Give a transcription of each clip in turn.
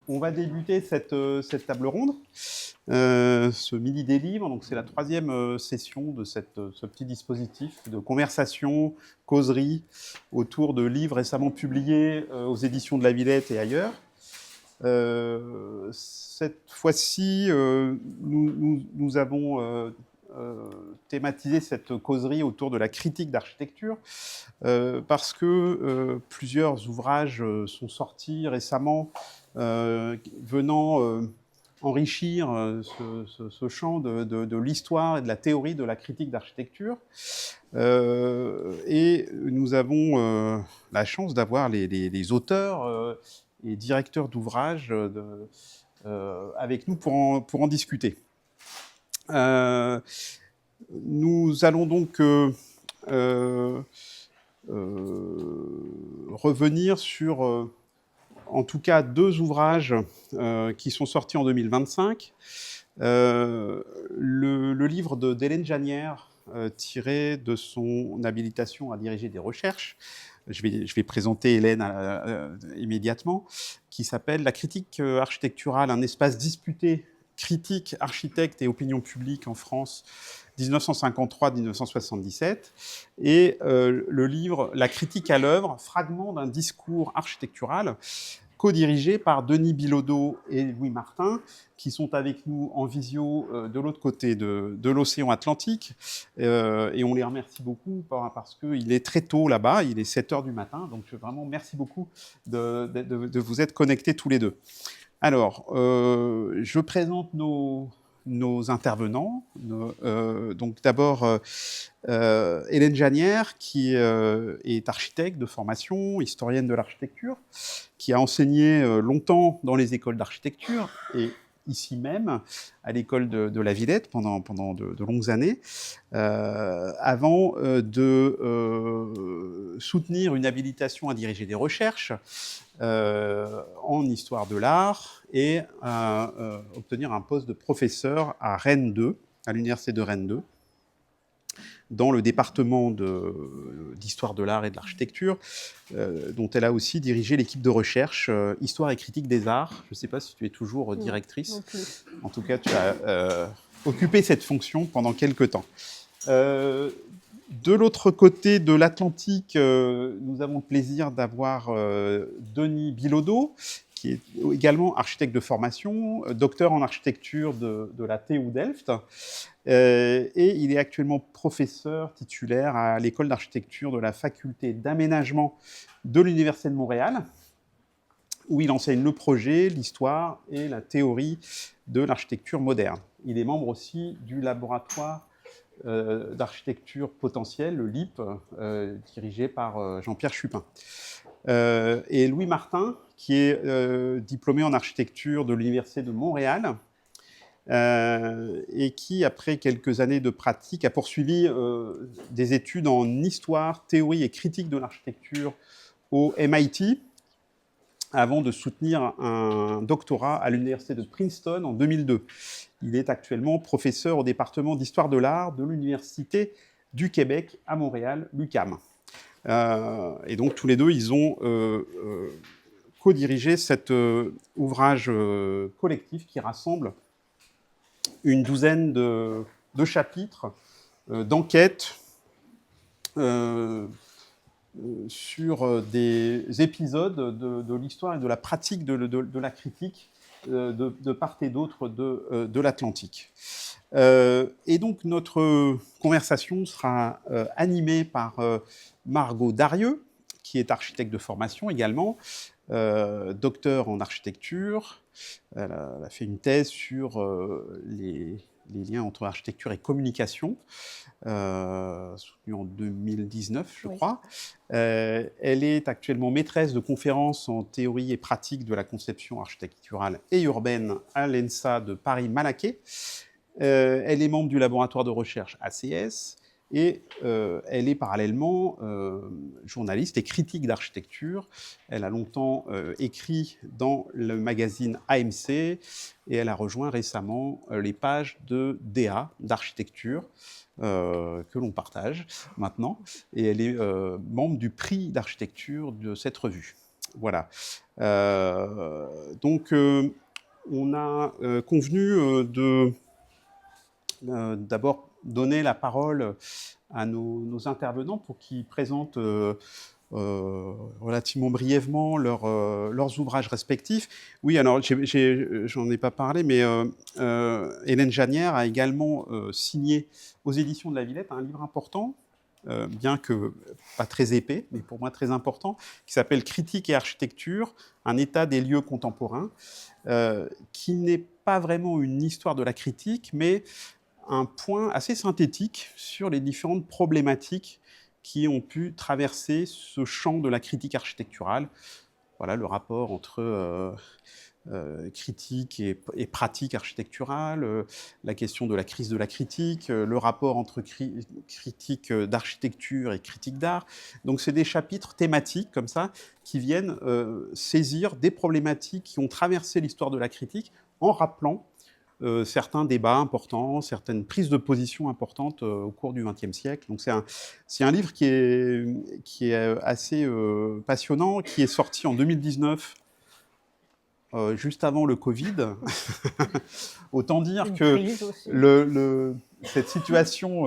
On va débuter cette table ronde, ce midi des livres. Donc, c'est la troisième session de ce petit dispositif de conversation, causerie autour de livres récemment publiés aux éditions de la Villette et ailleurs. Cette fois-ci, nous avons thématisé cette causerie autour de la critique d'architecture parce que plusieurs ouvrages sont sortis récemment venant enrichir ce champ de l'histoire et de la théorie de la critique d'architecture. Et nous avons la chance d'avoir les auteurs et directeurs d'ouvrages avec nous pour en discuter. Nous allons donc revenir sur en tout cas deux ouvrages qui sont sortis en 2025. Le livre d'Hélène Janière, tiré de son habilitation à diriger des recherches, je vais présenter Hélène immédiatement, qui s'appelle « La critique architecturale, un espace disputé, critique, architecte et opinion publique en France, 1953-1977 », et le livre « La critique à l'œuvre, fragment d'un discours architectural », co-dirigé par Denis Bilodeau et Louis Martin, qui sont avec nous en visio de l'autre côté de l'océan Atlantique. Et on les remercie beaucoup parce qu'il est très tôt là-bas, il est 7 h du matin, donc vraiment merci beaucoup de vous être connectés tous les deux. Alors, je présente nos intervenants. Donc d'abord, Hélène Janière, qui est architecte de formation, historienne de l'architecture, qui a enseigné longtemps dans les écoles d'architecture et ici même, à l'école de la Villette pendant de longues années, avant de soutenir une habilitation à diriger des recherches en histoire de l'art et à obtenir un poste de professeur à Rennes 2, à l'université de Rennes 2, dans le département d'histoire de l'art et de l'architecture, dont elle a aussi dirigé l'équipe de recherche Histoire et critique des arts. Je ne sais pas si tu es toujours directrice. Non plus. En tout cas, tu as occupé cette fonction pendant quelques temps. De l'autre côté de l'Atlantique, nous avons le plaisir d'avoir Denis Bilodeau, qui est également architecte de formation, docteur en architecture de la TU Delft, et il est actuellement professeur titulaire à l'école d'architecture de la faculté d'aménagement de l'Université de Montréal, où il enseigne le projet, l'histoire et la théorie de l'architecture moderne. Il est membre aussi du laboratoire d'architecture potentielle, le LIP, dirigé par Jean-Pierre Chupin. Et Louis Martin, qui est diplômé en architecture de l'Université de Montréal, et qui, après quelques années de pratique, a poursuivi des études en histoire, théorie et critique de l'architecture au MIT, avant de soutenir un doctorat à l'université de Princeton en 2002. Il est actuellement professeur au département d'histoire de l'art de l'Université du Québec à Montréal, l'UQAM. Et donc, tous les deux, ils ont co-dirigé cet ouvrage collectif qui rassemble une douzaine de chapitres d'enquêtes sur des épisodes de l'histoire et de la pratique de la critique de part et d'autre de l'Atlantique. Et donc, notre conversation sera animée par Margot Darieux, qui est architecte de formation également, docteur en architecture. Elle a fait une thèse sur les liens entre architecture et communication, soutenue en 2019, je crois. Elle est actuellement maîtresse de conférences en théorie et pratique de la conception architecturale et urbaine à l'ENSA de Paris-Malaquais. Elle est membre du laboratoire de recherche ACS et elle est parallèlement journaliste et critique d'architecture. Elle a longtemps écrit dans le magazine AMC et elle a rejoint récemment les pages de DA, d'architecture, que l'on partage maintenant. Et elle est membre du prix d'architecture de cette revue. voilà. Donc, on a convenu d'abord donner la parole à nos intervenants pour qu'ils présentent relativement brièvement leurs ouvrages respectifs. Oui, alors j'en ai pas parlé, mais Hélène Janière a également signé aux éditions de la Villette un livre important, bien que pas très épais, mais pour moi très important, qui s'appelle Critique et architecture, un état des lieux contemporains, qui n'est pas vraiment une histoire de la critique, mais un point assez synthétique sur les différentes problématiques qui ont pu traverser ce champ de la critique architecturale. Voilà le rapport entre critique et pratique architecturale, la question de la crise de la critique, le rapport entre critique d'architecture et critique d'art. Donc c'est des chapitres thématiques comme ça qui viennent saisir des problématiques qui ont traversé l'histoire de la critique en rappelant certains débats importants, certaines prises de position importantes au cours du XXe siècle. Donc c'est un livre qui est assez passionnant, qui est sorti en 2019, juste avant le Covid. Autant dire que cette situation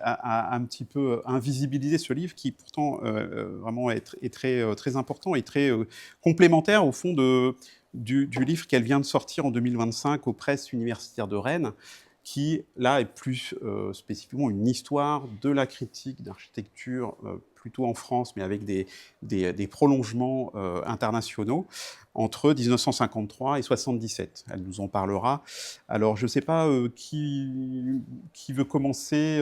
a un petit peu invisibilisé ce livre qui pourtant vraiment est très important et très complémentaire au fond du livre qu'elle vient de sortir en 2025 aux presses universitaires de Rennes, qui, là, est plus spécifiquement une histoire de la critique d'architecture, plutôt en France, mais avec des prolongements internationaux, entre 1953 et 77. Elle nous en parlera. Alors, je ne sais pas qui veut commencer.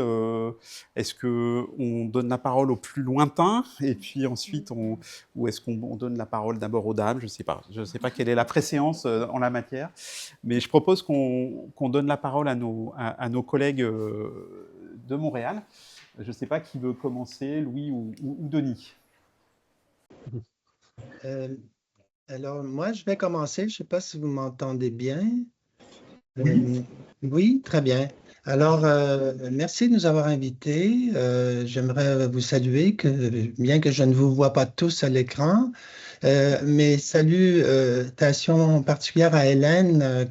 Est-ce qu'on donne la parole au plus lointain, et puis ensuite, ou est-ce qu'on donne la parole d'abord aux dames? Je ne sais pas. Je ne sais pas quelle est la préséance en la matière. Mais je propose qu'on donne la parole à nos collègues de Montréal. Je ne sais pas qui veut commencer, Louis ou Denis. Alors, moi, je vais commencer. Je ne sais pas si vous m'entendez bien. Oui, très bien. Alors, merci de nous avoir invités. J'aimerais vous saluer, bien que je ne vous vois pas tous à l'écran. Mes salutations particulières à Hélène,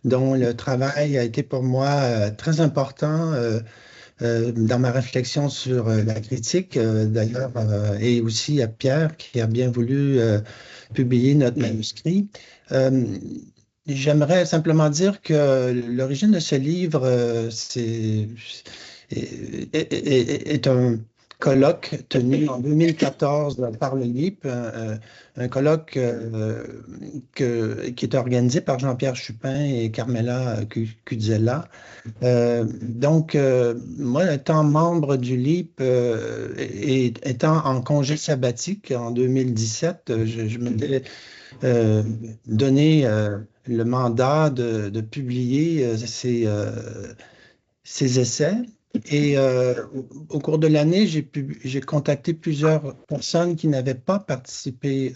dont le travail a été pour moi très important dans ma réflexion sur la critique, d'ailleurs, et aussi à Pierre, qui a bien voulu publier notre manuscrit. J'aimerais simplement dire que l'origine de ce livre est un colloque tenu en 2014 par le LIP, un colloque qui est organisé par Jean-Pierre Chupin et Carmela Cudzella. Donc, moi, étant membre du LIP et étant en congé sabbatique en 2017, je m'étais donné le mandat de publier ces essais. Et au cours de l'année, j'ai contacté plusieurs personnes qui n'avaient pas participé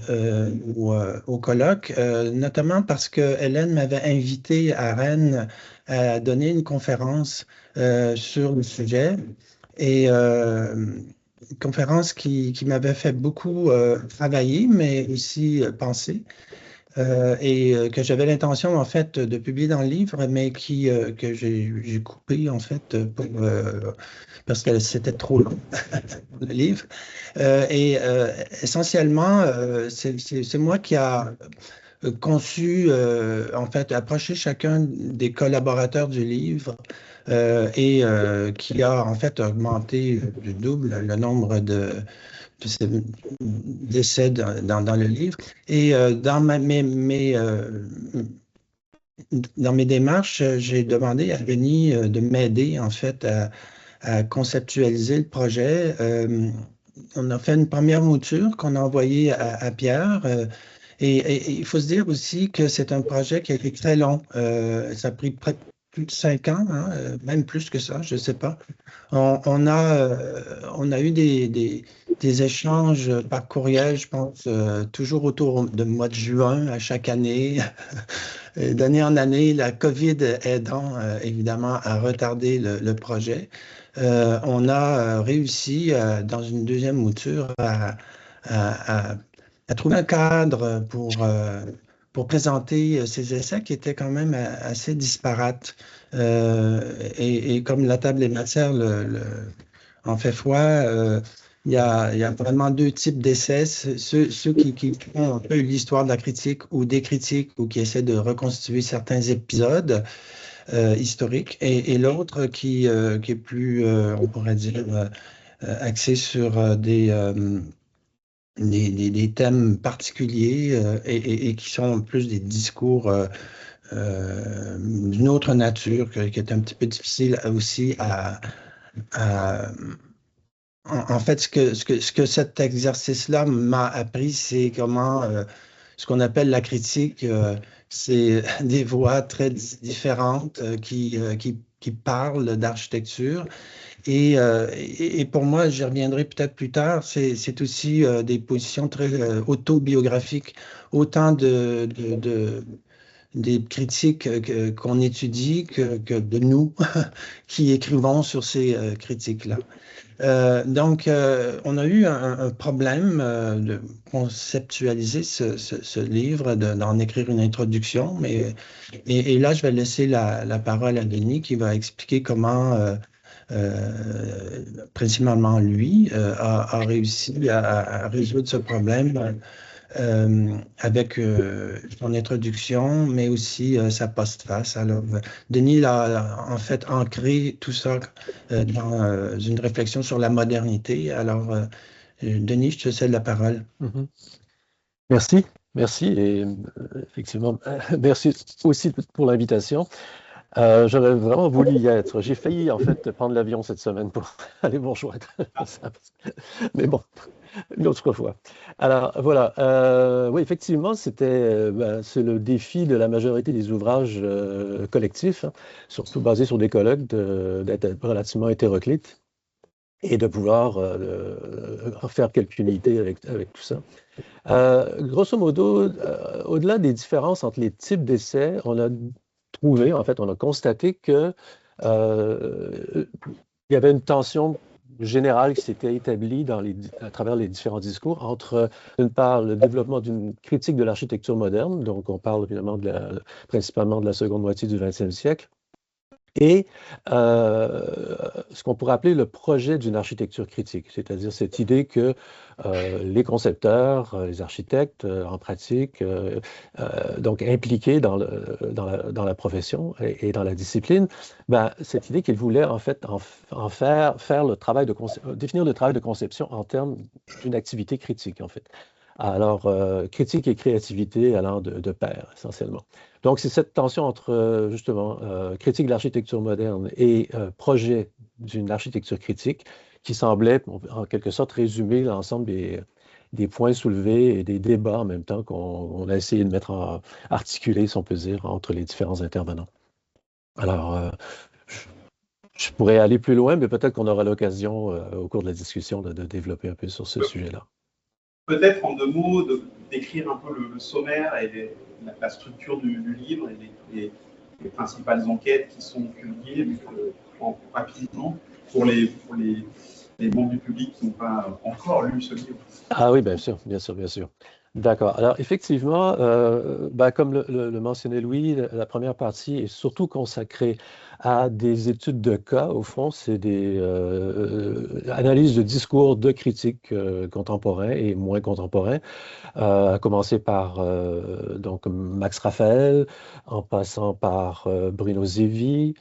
au colloque, notamment parce que Hélène m'avait invité à Rennes à donner une conférence sur le sujet. Et une conférence qui m'avait fait beaucoup travailler, mais aussi penser. Que j'avais l'intention, en fait, de publier dans le livre, mais que j'ai coupé, en fait, parce que c'était trop long, le livre. Essentiellement, c'est moi qui a conçu, en fait, approché chacun des collaborateurs du livre qui a, en fait, augmenté du double le nombre d'essais dans le livre. Et dans mes démarches, j'ai demandé à Denis de m'aider, en fait, à conceptualiser le projet. On a fait une première mouture qu'on a envoyée à Pierre. Et il faut se dire aussi que c'est un projet qui a été très long. Ça a pris plus de 5 ans, hein, même plus que ça, je ne sais pas. On a eu des échanges par courriel, je pense, toujours autour du mois de juin à chaque année. D'année en année, la COVID aidant évidemment à retarder le projet. On a réussi dans une deuxième mouture à à, à- à trouver un cadre pour présenter ces essais qui étaient quand même assez disparates. Et comme la table des matières en fait foi, il y a vraiment deux types d'essais. Ceux qui font un peu l'histoire de la critique ou des critiques ou qui essaient de reconstituer certains épisodes historiques et l'autre qui est plus, on pourrait dire, axé sur des thèmes particuliers et qui sont plus des discours d'une autre nature qui est un petit peu difficile aussi à, en fait, ce que cet exercice-là m'a appris, c'est comment ce qu'on appelle la critique, c'est des voix très différentes qui parlent d'architecture. Et pour moi, j'y reviendrai peut-être plus tard, c'est aussi des positions très autobiographiques, autant des critiques qu'on étudie que de nous qui écrivons sur ces critiques-là. Donc, on a eu un problème de conceptualiser ce livre, d'en écrire une introduction, et là, je vais laisser la parole à Denis qui va expliquer comment, principalement lui, a réussi à résoudre ce problème avec son introduction, mais aussi sa postface. Alors, Denis a en fait ancré tout ça dans une réflexion sur la modernité. Alors, Denis, je te cède la parole. Mhm. Merci, merci et effectivement, merci aussi pour l'invitation. J'aurais vraiment voulu y être. J'ai failli en fait prendre l'avion cette semaine pour aller vous rejoindre. Mais bon, une autre fois. Alors voilà, oui, effectivement, c'est le défi de la majorité des ouvrages collectifs, hein, surtout basés sur des colloques, d'être relativement hétéroclites et de pouvoir faire quelques unités avec tout ça. Grosso modo, au-delà des différences entre les types d'essais, on a trouvé, en fait, on a constaté que il y avait une tension générale qui s'était établie à travers les différents discours entre, d'une part, le développement d'une critique de l'architecture moderne, donc on parle évidemment principalement de la seconde moitié du XXe siècle, et ce qu'on pourrait appeler le projet d'une architecture critique, c'est-à-dire cette idée que les concepteurs, les architectes en pratique, donc impliqués dans la profession et dans la discipline, ben, cette idée qu'ils voulaient en fait faire définir le travail de conception en termes d'une activité critique en fait. Alors, critique et créativité allant de pair, essentiellement. Donc, c'est cette tension entre, justement, critique de l'architecture moderne et projet d'une architecture critique qui semblait, en quelque sorte, résumer l'ensemble des points soulevés et des débats en même temps qu'on a essayé de articuler, si on peut dire, entre les différents intervenants. Alors, je pourrais aller plus loin, mais peut-être qu'on aura l'occasion, au cours de la discussion, de développer un peu sur ce sujet-là. Peut-être en 2 mots, d'écrire un peu le sommaire et la structure du livre et les principales enquêtes qui sont publiées rapidement pour les membres du public qui n'ont pas encore lu ce livre. Ah oui, bien sûr, bien sûr, bien sûr. D'accord. Alors, effectivement, comme le mentionnait Louis, la première partie est surtout consacrée à des études de cas. Au fond, c'est des analyses de discours de critiques contemporains et moins contemporains, à commencer par donc Max Raphael, en passant par Bruno Zevi.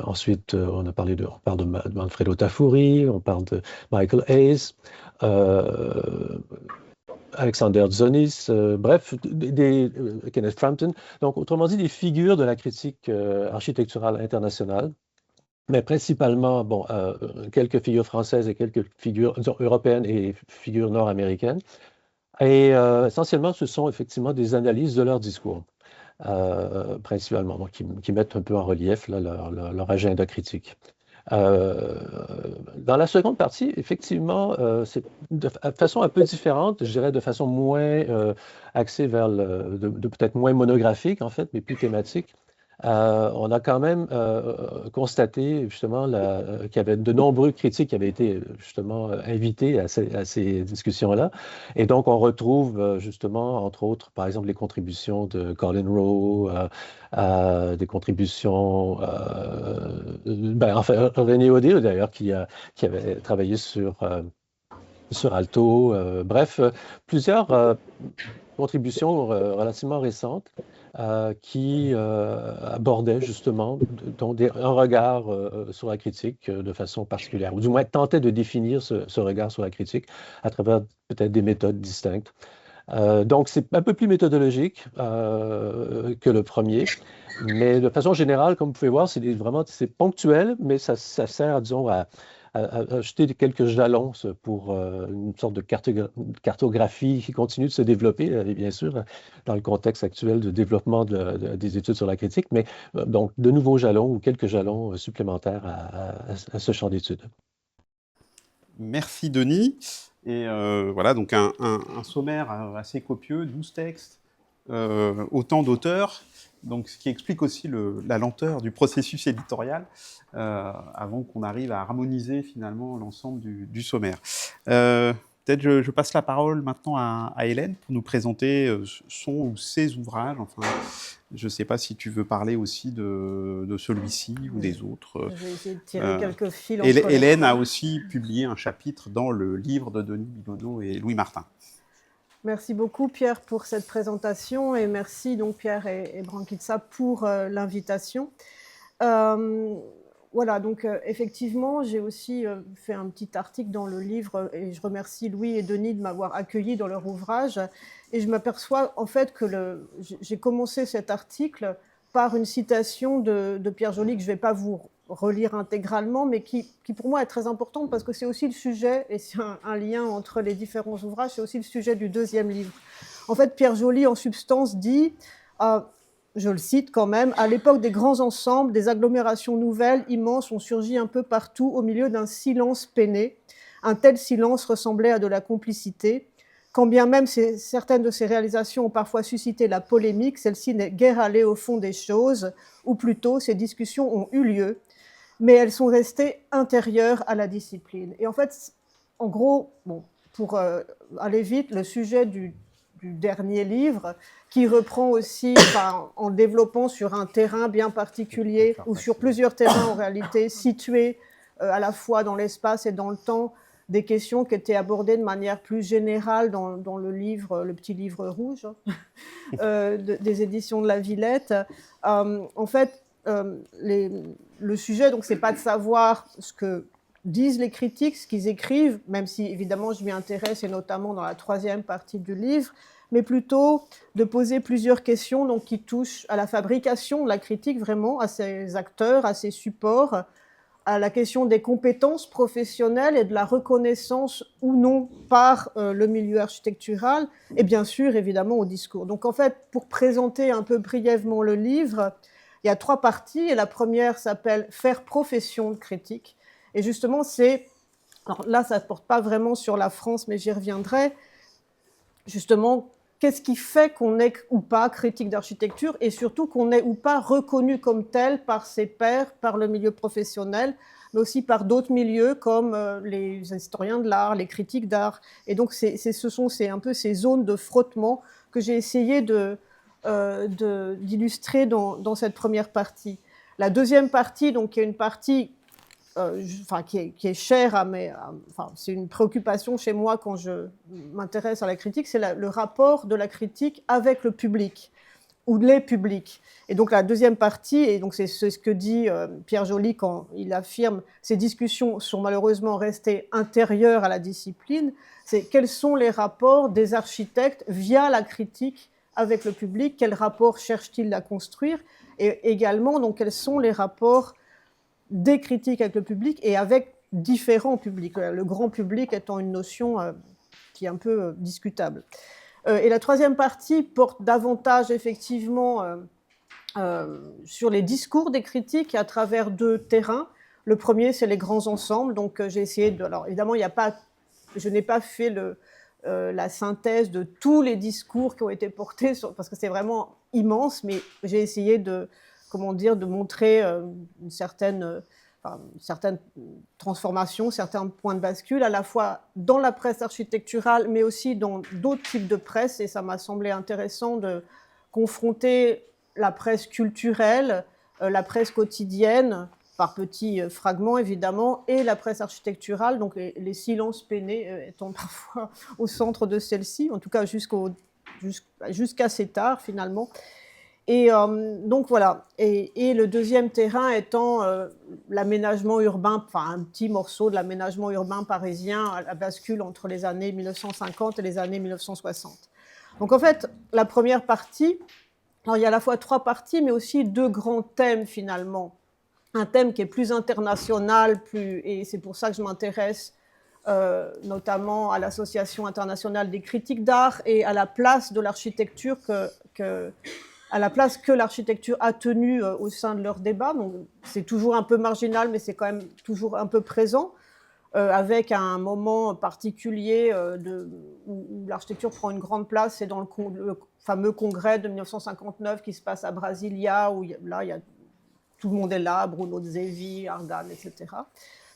Ensuite, on parle de Manfredo Tafuri, on parle de Michael Hayes. Alexander Dzonis, bref, Kenneth Frampton. Donc, autrement dit, des figures de la critique architecturale internationale, mais principalement, bon, quelques figures françaises et quelques figures européennes et figures nord-américaines. Et essentiellement, ce sont effectivement des analyses de leur discours, principalement, donc, qui mettent un peu en relief là, leur agenda critique. Dans la seconde partie, effectivement, c'est de façon un peu différente, je dirais de façon moins axée vers peut-être moins monographique en fait, mais plus thématique. On a quand même constaté justement qu'il y avait de nombreux critiques qui avaient été justement invités à ces discussions-là. Et donc, on retrouve justement, entre autres, par exemple, les contributions de Colin Rowe, des contributions, enfin, René Odile d'ailleurs, qui avait travaillé sur Alto. Bref, plusieurs contributions relativement récentes qui abordaient justement un regard sur la critique de façon particulière, ou du moins tentaient de définir ce regard sur la critique à travers peut-être des méthodes distinctes. Donc, c'est un peu plus méthodologique que le premier, mais de façon générale, comme vous pouvez voir, c'est ponctuel, mais ça sert, disons, à jeter quelques jalons pour une sorte de cartographie qui continue de se développer, et bien sûr, dans le contexte actuel de développement des études sur la critique, mais donc de nouveaux jalons ou quelques jalons supplémentaires à ce champ d'études. Merci Denis. Et voilà, donc un sommaire assez copieux, 12 textes, autant d'auteurs, donc ce qui explique aussi la lenteur du processus éditorial avant qu'on arrive à harmoniser finalement l'ensemble du sommaire. Peut-être je passe la parole maintenant à Hélène pour nous présenter son ou ses ouvrages. Enfin, je ne sais pas si tu veux parler aussi de celui-ci ou des autres. Je vais essayer de tirer quelques fils. Hélène a aussi publié un chapitre dans le livre de Denis Bilodeau et Louis Martin. Merci beaucoup Pierre pour cette présentation et merci donc Pierre et Branquitza pour l'invitation. Voilà, donc effectivement, j'ai aussi fait un petit article dans le livre et je remercie Louis et Denis de m'avoir accueilli dans leur ouvrage. Et je m'aperçois en fait que j'ai commencé cet article par une citation de Pierre Joly que je ne vais pas vous relire intégralement, mais qui pour moi est très importante parce que c'est aussi le sujet, et c'est un lien entre les différents ouvrages, c'est aussi le sujet du deuxième livre. En fait, Pierre Joly, en substance, dit... je le cite quand même, « À l'époque des grands ensembles, des agglomérations nouvelles, immenses, ont surgi un peu partout au milieu d'un silence peiné. Un tel silence ressemblait à de la complicité. Quand bien même certaines de ces réalisations ont parfois suscité la polémique, celle-ci n'est guère allée au fond des choses, ou plutôt ces discussions ont eu lieu, mais elles sont restées intérieures à la discipline. » Et en fait, en gros, bon, pour aller vite, le sujet du dernier livre, qui reprend aussi, en développant sur un terrain bien particulier, ou sur plusieurs terrains en réalité, situés à la fois dans l'espace et dans le temps, des questions qui étaient abordées de manière plus générale dans le livre, le petit livre rouge des éditions de La Villette. En fait, le sujet, donc, c'est pas de savoir ce que disent les critiques, ce qu'ils écrivent, même si évidemment je m'y intéresse, et notamment dans la troisième partie du livre, mais plutôt de poser plusieurs questions donc, qui touchent à la fabrication de la critique, vraiment, à ses acteurs, à ses supports, à la question des compétences professionnelles et de la reconnaissance ou non par le milieu architectural, et bien sûr, évidemment, au discours. Donc en fait, pour présenter un peu brièvement le livre, il y a 3 parties, et la première s'appelle « Faire profession de critique ». Et justement, alors là, ça ne porte pas vraiment sur la France, mais j'y reviendrai. Justement, qu'est-ce qui fait qu'on est ou pas critique d'architecture et surtout qu'on est ou pas reconnu comme tel par ses pairs, par le milieu professionnel, mais aussi par d'autres milieux comme les historiens de l'art, les critiques d'art. Et donc, ce sont un peu ces zones de frottement que j'ai essayé d'illustrer dans cette première partie. La deuxième partie, donc, qui est une partie qui est chère c'est une préoccupation chez moi quand je m'intéresse à la critique, c'est le rapport de la critique avec le public ou les publics. Et donc la deuxième partie, et donc c'est ce que dit Pierre Joly quand il affirme « ces discussions sont malheureusement restées intérieures à la discipline », c'est quels sont les rapports des architectes via la critique avec le public, quels rapports cherchent-ils à construire, et également donc quels sont les rapports des critiques avec le public et avec différents publics, le grand public étant une notion qui est un peu discutable. Et la troisième partie porte davantage effectivement sur les discours des critiques à travers 2 terrains. Le premier, c'est les grands ensembles, donc j'ai essayé de... Alors évidemment, je n'ai pas fait la synthèse de tous les discours qui ont été portés, parce que c'est vraiment immense, mais j'ai essayé de comment dire, de montrer une certaine transformation, certains points de bascule, à la fois dans la presse architecturale, mais aussi dans d'autres types de presse. Et ça m'a semblé intéressant de confronter la presse culturelle, la presse quotidienne, par petits fragments évidemment, et la presse architecturale, donc les silences peinés étant parfois au centre de celle-ci, en tout cas jusqu'à assez tard finalement. Et donc voilà, et le deuxième terrain étant l'aménagement urbain, enfin un petit morceau de l'aménagement urbain parisien à la bascule entre les années 1950 et les années 1960. Donc en fait, la première partie, alors il y a à la fois 3 parties, mais aussi 2 grands thèmes finalement. Un thème qui est plus international, et c'est pour ça que je m'intéresse notamment à l'Association internationale des critiques d'art et à la place de l'architecture à la place que l'architecture a tenue au sein de leurs débats. Donc, c'est toujours un peu marginal, mais c'est quand même toujours un peu présent, avec un moment particulier où l'architecture prend une grande place. C'est dans le fameux congrès de 1959 qui se passe à Brasilia, où là, tout le monde est là, Bruno Zevi, Argan, etc.,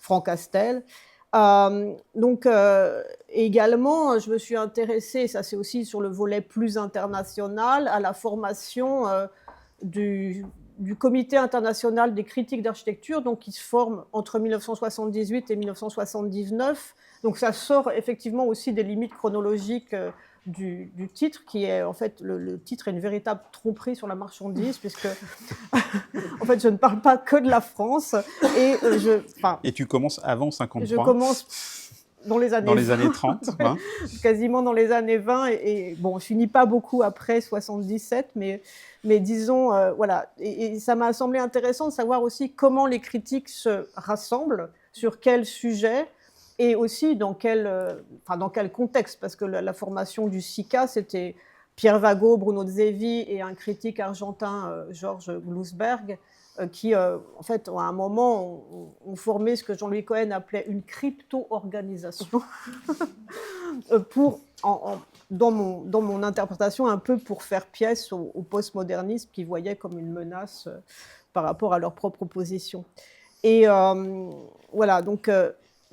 Franck Castel. Également, je me suis intéressée, ça c'est aussi sur le volet plus international, à la formation du Comité international des critiques d'architecture, donc qui se forme entre 1978 et 1979. Donc ça sort effectivement aussi des limites chronologiques du titre, qui est en fait le titre est une véritable tromperie sur la marchandise, puisque en fait je ne parle pas que de la France, et tu commences avant 53. Je commence dans les années 30, 20. Quasiment dans les années 20, et bon, je finis pas beaucoup après 77, mais disons, voilà. Et ça m'a semblé intéressant de savoir aussi comment les critiques se rassemblent, sur quel sujet, et aussi dans quel contexte, parce que la formation du SICA, c'était Pierre Vago, Bruno Zevi et un critique argentin, Georges Glusberg, qui, en fait, à un moment, ont formé ce que Jean-Louis Cohen appelait une crypto-organisation, dans mon interprétation, un peu pour faire pièce au postmodernisme qu'ils voyaient comme une menace par rapport à leur propre position. Et voilà, donc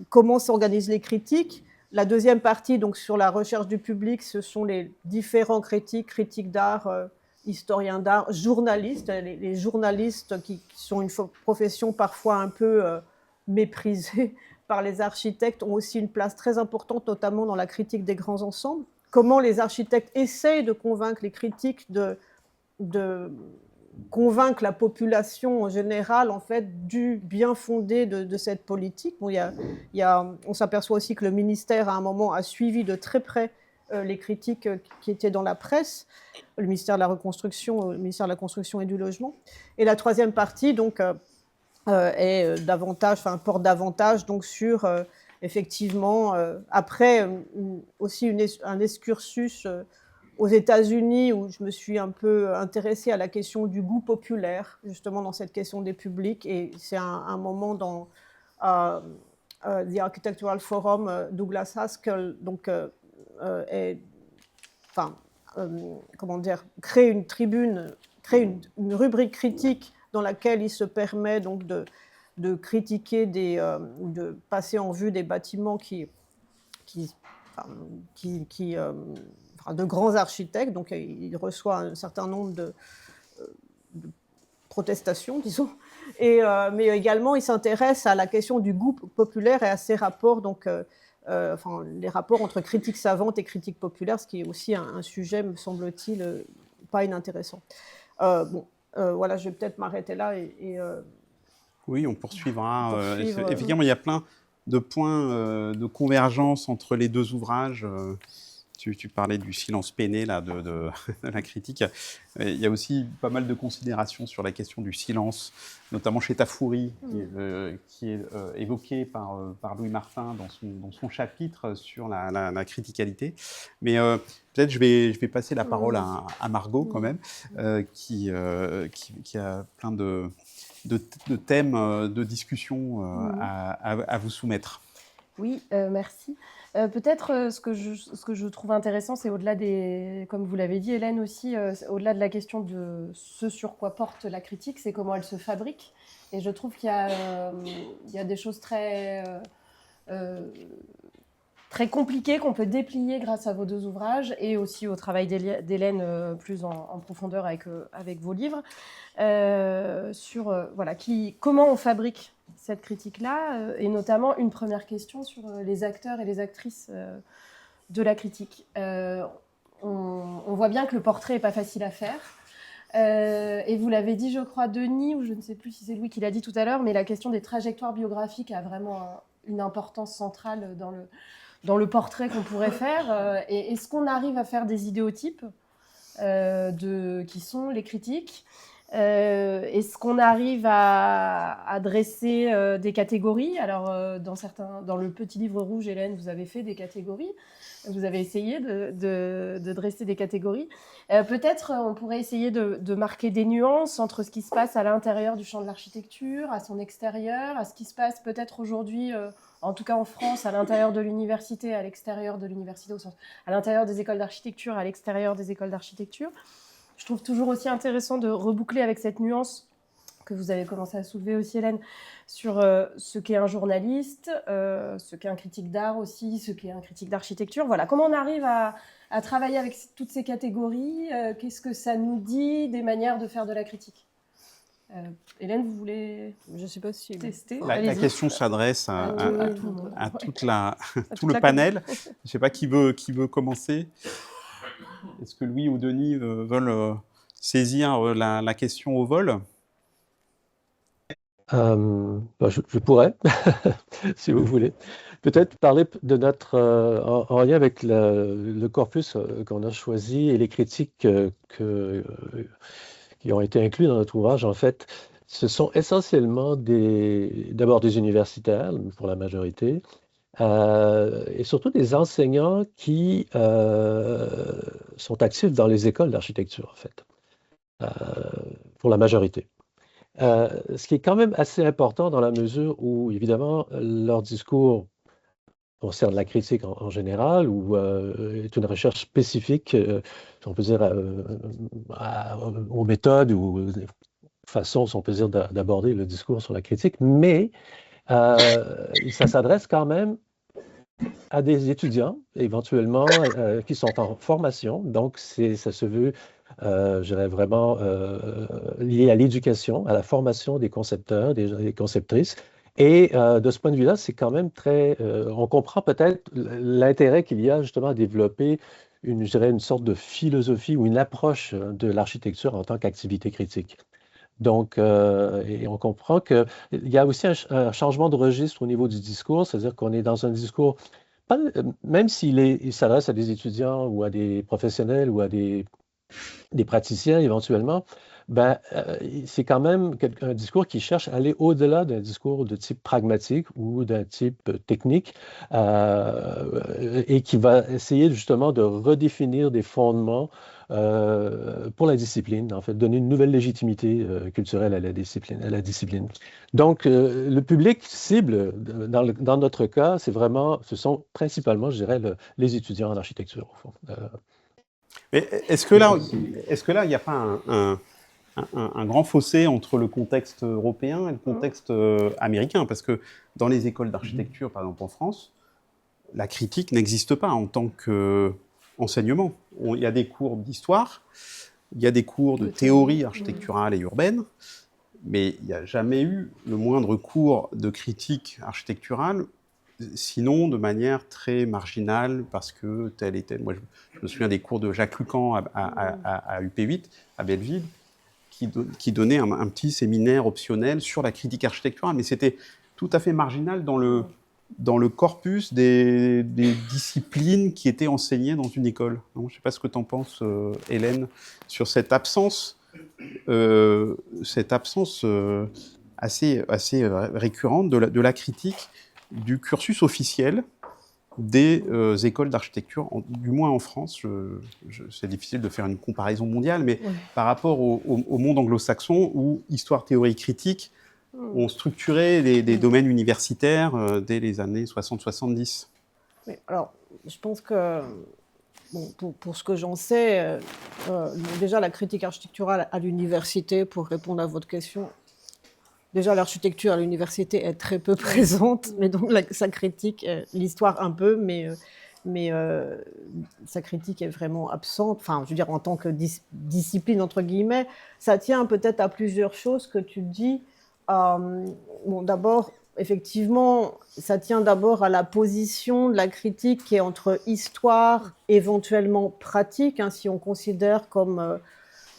comment s'organisent les critiques ? La deuxième partie, donc sur la recherche du public, ce sont les différents critiques d'art, historiens d'art, journalistes, les journalistes qui sont une profession parfois un peu méprisée par les architectes, ont aussi une place très importante, notamment dans la critique des grands ensembles. Comment les architectes essayent de convaincre les critiques, de convaincre la population en général, en fait, du bien fondé de cette politique. Bon, on s'aperçoit aussi que le ministère, à un moment, a suivi de très près les critiques qui étaient dans la presse, le ministère de la Reconstruction, le ministère de la Construction et du Logement. Et la troisième partie, donc, porte davantage donc, sur, effectivement, après aussi un excursus aux États-Unis, où je me suis un peu intéressée à la question du goût populaire, justement dans cette question des publics. Et c'est un moment dans The Architectural Forum, Douglas Haskell, donc, crée une tribune, crée une rubrique critique dans laquelle il se permet donc de critiquer de passer en vue des bâtiments de grands architectes. Donc il reçoit un certain nombre de protestations, disons. Mais également, il s'intéresse à la question du goût populaire et à ses rapports, donc les rapports entre critique savante et critique populaire, ce qui est aussi un sujet, me semble-t-il, pas inintéressant. Voilà, je vais peut-être m'arrêter là. Oui, on poursuivra. Effectivement, il y a plein de points de convergence entre les deux ouvrages. Tu parlais du silence peiné là, de la critique. Il y a aussi pas mal de considérations sur la question du silence, notamment chez Tafouri, qui est évoqué par Louis Martin dans son chapitre sur la criticalité. Mais peut-être je vais passer la parole à Margot quand même, qui a plein de thèmes de discussion à vous soumettre. Oui, merci. Peut-être ce que je trouve intéressant, c'est au-delà comme vous l'avez dit Hélène aussi, au-delà de la question de ce sur quoi porte la critique, c'est comment elle se fabrique. Et je trouve qu'il y a des choses très compliquées qu'on peut déplier grâce à vos deux ouvrages et aussi au travail d'Hélène plus en profondeur avec vos livres, sur comment on fabrique cette critique-là, et notamment une première question sur les acteurs et les actrices de la critique. On voit bien que le portrait n'est pas facile à faire. Et vous l'avez dit, je crois, Denis, ou je ne sais plus si c'est Louis qui l'a dit tout à l'heure, mais la question des trajectoires biographiques a vraiment une importance centrale dans le portrait qu'on pourrait faire. Et est-ce qu'on arrive à faire des idéotypes qui sont les critiques ? Est-ce qu'on arrive à dresser des catégories ? Alors, dans le petit livre rouge, Hélène, vous avez fait des catégories. Vous avez essayé de dresser des catégories. Peut-être on pourrait essayer de marquer des nuances entre ce qui se passe à l'intérieur du champ de l'architecture, à son extérieur, à ce qui se passe peut-être aujourd'hui, en tout cas en France, à l'intérieur de l'université, à l'extérieur de l'université, au sens, à l'intérieur des écoles d'architecture, à l'extérieur des écoles d'architecture. Je trouve toujours aussi intéressant de reboucler avec cette nuance que vous avez commencé à soulever aussi, Hélène, sur ce qu'est un journaliste, ce qu'est un critique d'art aussi, ce qu'est un critique d'architecture. Voilà, comment on arrive à travailler avec toutes ces catégories, qu'est-ce que ça nous dit des manières de faire de la critique ? Hélène, vous voulez, je ne sais pas si tester. La question s'adresse à tout le panel. Je ne sais pas qui veut commencer. Est-ce que Louis ou Denis veulent saisir la question au vol ? Je pourrais, si vous voulez. Peut-être parler de notre, en lien avec le corpus qu'on a choisi et les critiques qui ont été inclus dans notre ouvrage. En fait, ce sont essentiellement d'abord des universitaires, pour la majorité, et surtout des enseignants qui sont actifs dans les écoles d'architecture, en fait, pour la majorité. Ce qui est quand même assez important dans la mesure où, évidemment, leur discours concerne la critique en général ou est une recherche spécifique, si on peut dire, aux méthodes ou façons, si on peut dire, d'aborder le discours sur la critique, mais ça s'adresse quand même à des étudiants, éventuellement, qui sont en formation. Donc, ça se veut, je dirais, vraiment lié à l'éducation, à la formation des concepteurs, des conceptrices. Et de ce point de vue-là, c'est quand même très... on comprend peut-être l'intérêt qu'il y a justement à développer je dirais, une sorte de philosophie ou une approche de l'architecture en tant qu'activité critique. Donc, et on comprend qu'il y a aussi un changement de registre au niveau du discours, c'est-à-dire qu'on est dans un discours, même il s'adresse à des étudiants ou à des professionnels ou à des praticiens éventuellement, c'est quand même un discours qui cherche à aller au-delà d'un discours de type pragmatique ou d'un type technique et qui va essayer justement de redéfinir des fondements pour la discipline, en fait, donner une nouvelle légitimité culturelle à la discipline. Donc, le public cible, dans notre cas, ce sont principalement, je dirais, les étudiants en architecture, au fond. Mais est-ce que là, il n'y a pas un grand fossé entre le contexte européen et le contexte américain ? Parce que dans les écoles d'architecture, par exemple en France, la critique n'existe pas en tant qu'enseignement. Il y a des cours d'histoire, il y a des cours de théorie architecturale et urbaine, mais il n'y a jamais eu le moindre cours de critique architecturale, sinon de manière très marginale, parce que tel et tel. Moi, je me souviens des cours de Jacques Lucan à UP8, à Belleville, qui donnait un petit séminaire optionnel sur la critique architecturale, mais c'était tout à fait marginal dans le corpus des disciplines qui étaient enseignées dans une école. Je ne sais pas ce que tu en penses, Hélène, sur cette absence assez récurrente de la critique du cursus officiel des écoles d'architecture, du moins en France. C'est difficile de faire une comparaison mondiale, mais par rapport au monde anglo-saxon, où histoire, théorie, critique ont structuré des domaines universitaires dès les années 60-70. Oui, alors, je pense que, bon, pour ce que j'en sais, déjà la critique architecturale à l'université, pour répondre à votre question, déjà l'architecture à l'université est très peu présente, mais donc sa critique, l'histoire un peu, mais sa critique est vraiment absente, enfin, je veux dire, en tant que discipline, entre guillemets. Ça tient peut-être à plusieurs choses que tu dis. Bon, d'abord, effectivement, ça tient d'abord à la position de la critique qui est entre histoire, éventuellement pratique, hein, si on considère comme,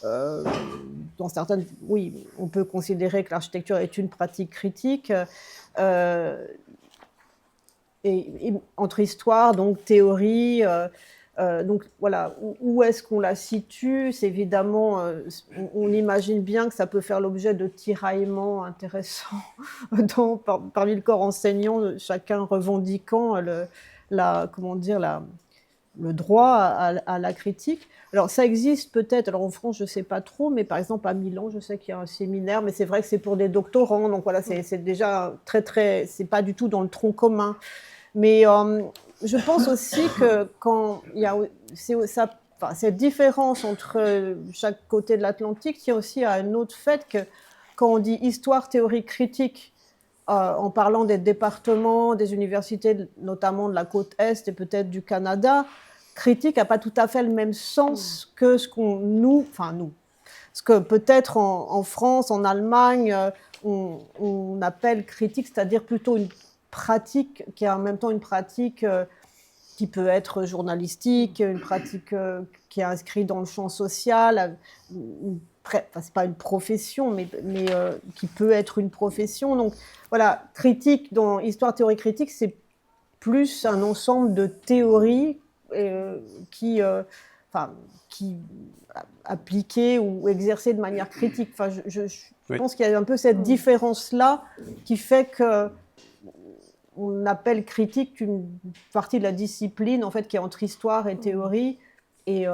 dans certaines, oui, on peut considérer que l'architecture est une pratique critique, et entre histoire, donc théorie, donc voilà, où est-ce qu'on la situe? C'est évidemment, on imagine bien que ça peut faire l'objet de tiraillements intéressants parmi le corps enseignant, chacun revendiquant comment dire, le droit à la critique. Alors ça existe peut-être, alors en France je ne sais pas trop, mais par exemple à Milan je sais qu'il y a un séminaire, mais c'est vrai que c'est pour des doctorants, donc voilà, c'est déjà c'est pas du tout dans le tronc commun. Mais je pense aussi que quand il y a cette différence entre chaque côté de l'Atlantique tient aussi à un autre fait que quand on dit histoire, théorie, critique, en parlant des départements, des universités, notamment de la côte Est et peut-être du Canada, critique n'a pas tout à fait le même sens que ce que peut-être en France, en Allemagne, on appelle critique, c'est-à-dire plutôt une pratique qui est en même temps une pratique qui peut être journalistique, une pratique qui est inscrite dans le champ social, c'est pas une profession, mais qui peut être une profession. Donc voilà, critique dans histoire, théorie, critique, c'est plus un ensemble de théories qui appliquées ou exercées de manière critique. Enfin, je pense qu'il y a un peu cette différence-là qui fait que on appelle critique une partie de la discipline en fait qui est entre histoire et théorie et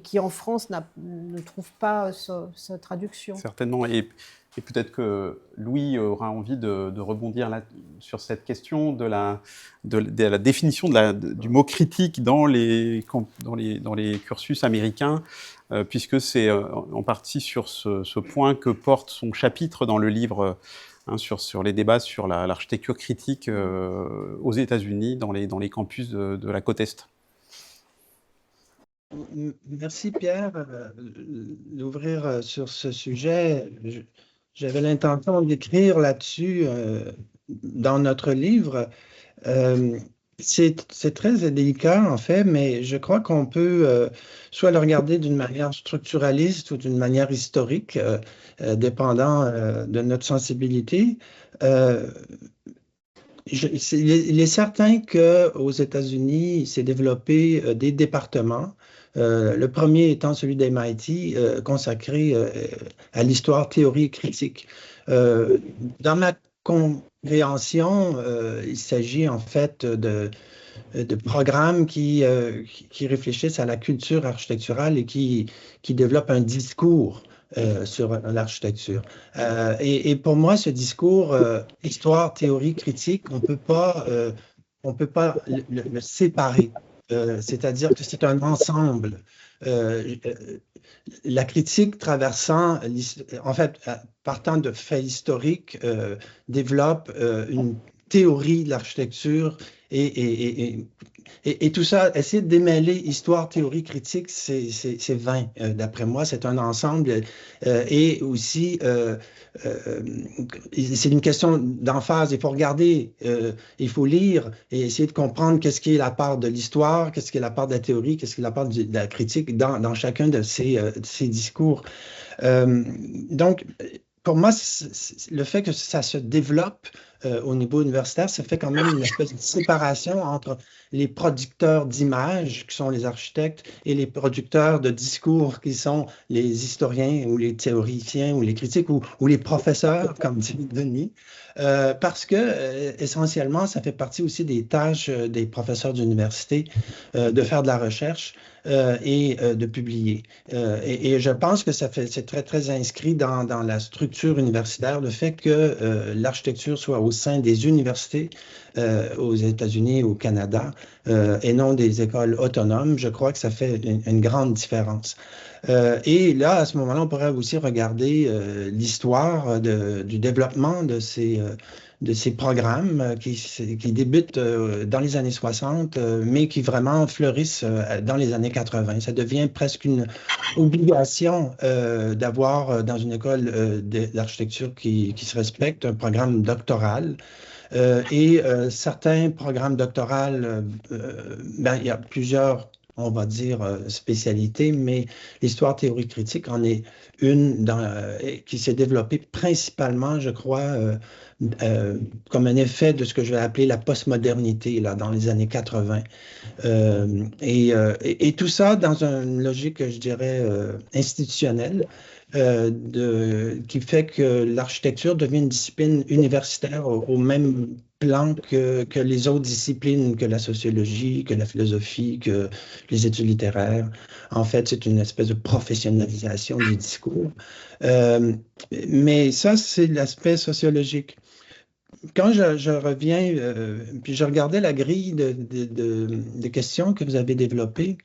qui en France ne trouve pas sa traduction. Certainement, et peut-être que Louis aura envie de rebondir sur cette question de la définition du mot critique dans les cursus américains, puisque c'est en partie sur ce point que porte son chapitre dans le livre, sur les débats sur l'architecture critique aux États-Unis, dans les campus de la côte Est. Merci Pierre d'ouvrir sur ce sujet. J'avais l'intention d'écrire là-dessus dans notre livre. C'est très délicat en fait, mais je crois qu'on peut soit le regarder d'une manière structuraliste ou d'une manière historique, dépendant de notre sensibilité. Il est certain qu'aux États-Unis, il s'est développé des départements. Le premier étant celui d'MIT, consacré à l'histoire, théorie et critique. Dans ma compréhension, il s'agit en fait de programmes qui réfléchissent à la culture architecturale et qui développent un discours sur l'architecture. Et pour moi, ce discours, histoire, théorie, critique, on peut pas le séparer. C'est-à-dire que c'est un ensemble. La critique traversant, en fait, partant de faits historiques, développe une théorie de l'architecture et tout ça, essayer de démêler histoire, théorie, critique, c'est vain, d'après moi. C'est un ensemble et aussi, c'est une question d'emphase. Il faut regarder, il faut lire et essayer de comprendre qu'est-ce qui est la part de l'histoire, qu'est-ce qui est la part de la théorie, qu'est-ce qui est la part de la critique dans chacun de ces discours. Donc, pour moi, le fait que ça se développe au niveau universitaire, ça fait quand même une espèce de séparation entre les producteurs d'images, qui sont les architectes, et les producteurs de discours, qui sont les historiens ou les théoriciens ou les critiques ou les professeurs, comme dit Denis, parce que essentiellement, ça fait partie aussi des tâches des professeurs d'université de faire de la recherche et de publier. Et je pense que c'est très, très inscrit dans la structure universitaire, le fait que l'architecture soit au sein des universités aux États-Unis et au Canada et non des écoles autonomes. Je crois que ça fait une grande différence. Et là, à ce moment-là, on pourrait aussi regarder l'histoire du développement de ces programmes qui débutent dans les années 60, mais qui vraiment fleurissent dans les années 80. Ça devient presque une obligation d'avoir dans une école d'architecture qui se respecte un programme doctoral. Certains programmes doctoraux, il y a plusieurs, on va dire, spécialités, mais l'histoire théorique critique en est une qui s'est développée principalement, je crois, comme un effet de ce que je vais appeler la postmodernité, là, dans les années 80. Et tout ça dans une logique, je dirais, institutionnelle, qui fait que l'architecture devient une discipline universitaire au même plan que les autres disciplines, que la sociologie, que la philosophie, que les études littéraires. En fait, c'est une espèce de professionnalisation du discours. Mais ça, c'est l'aspect sociologique. Quand je reviens, puis je regardais la grille de questions que vous avez développées,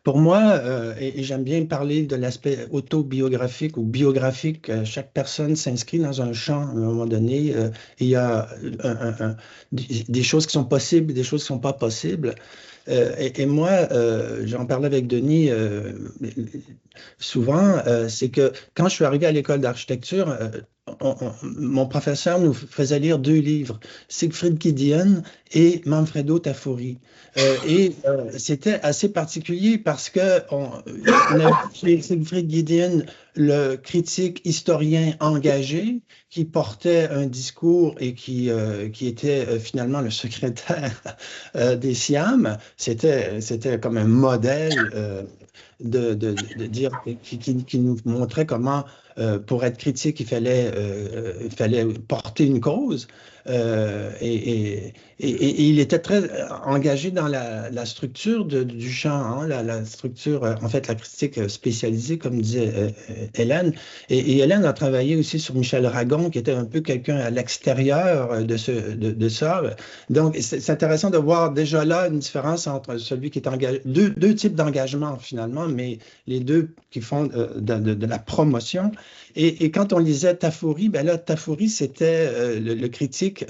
pour moi, et j'aime bien parler de l'aspect autobiographique ou biographique, chaque personne s'inscrit dans un champ à un moment donné. Et il y a des choses qui sont possibles, des choses qui ne sont pas possibles. Et moi, j'en parlais avec Denis souvent, c'est que quand je suis arrivé à l'école d'architecture, mon professeur nous faisait lire 2 livres, Siegfried Giedion et Manfredo Tafuri. C'était assez particulier parce que on a chez Siegfried Giedion le critique historien engagé qui portait un discours et qui était finalement le secrétaire des SIAM. C'était comme un modèle de dire qui nous montrait comment pour être critique, il fallait porter une cause. Et il était très engagé dans la structure du champ, hein, la structure, en fait, la critique spécialisée, comme disait Hélène. Et Hélène a travaillé aussi sur Michel Ragon, qui était un peu quelqu'un à l'extérieur de ça. Donc, c'est intéressant de voir déjà là une différence entre celui qui est engagé, deux types d'engagement finalement, mais les deux qui font de la promotion. Et quand on lisait Tafuri, ben là, Tafuri, c'était le critique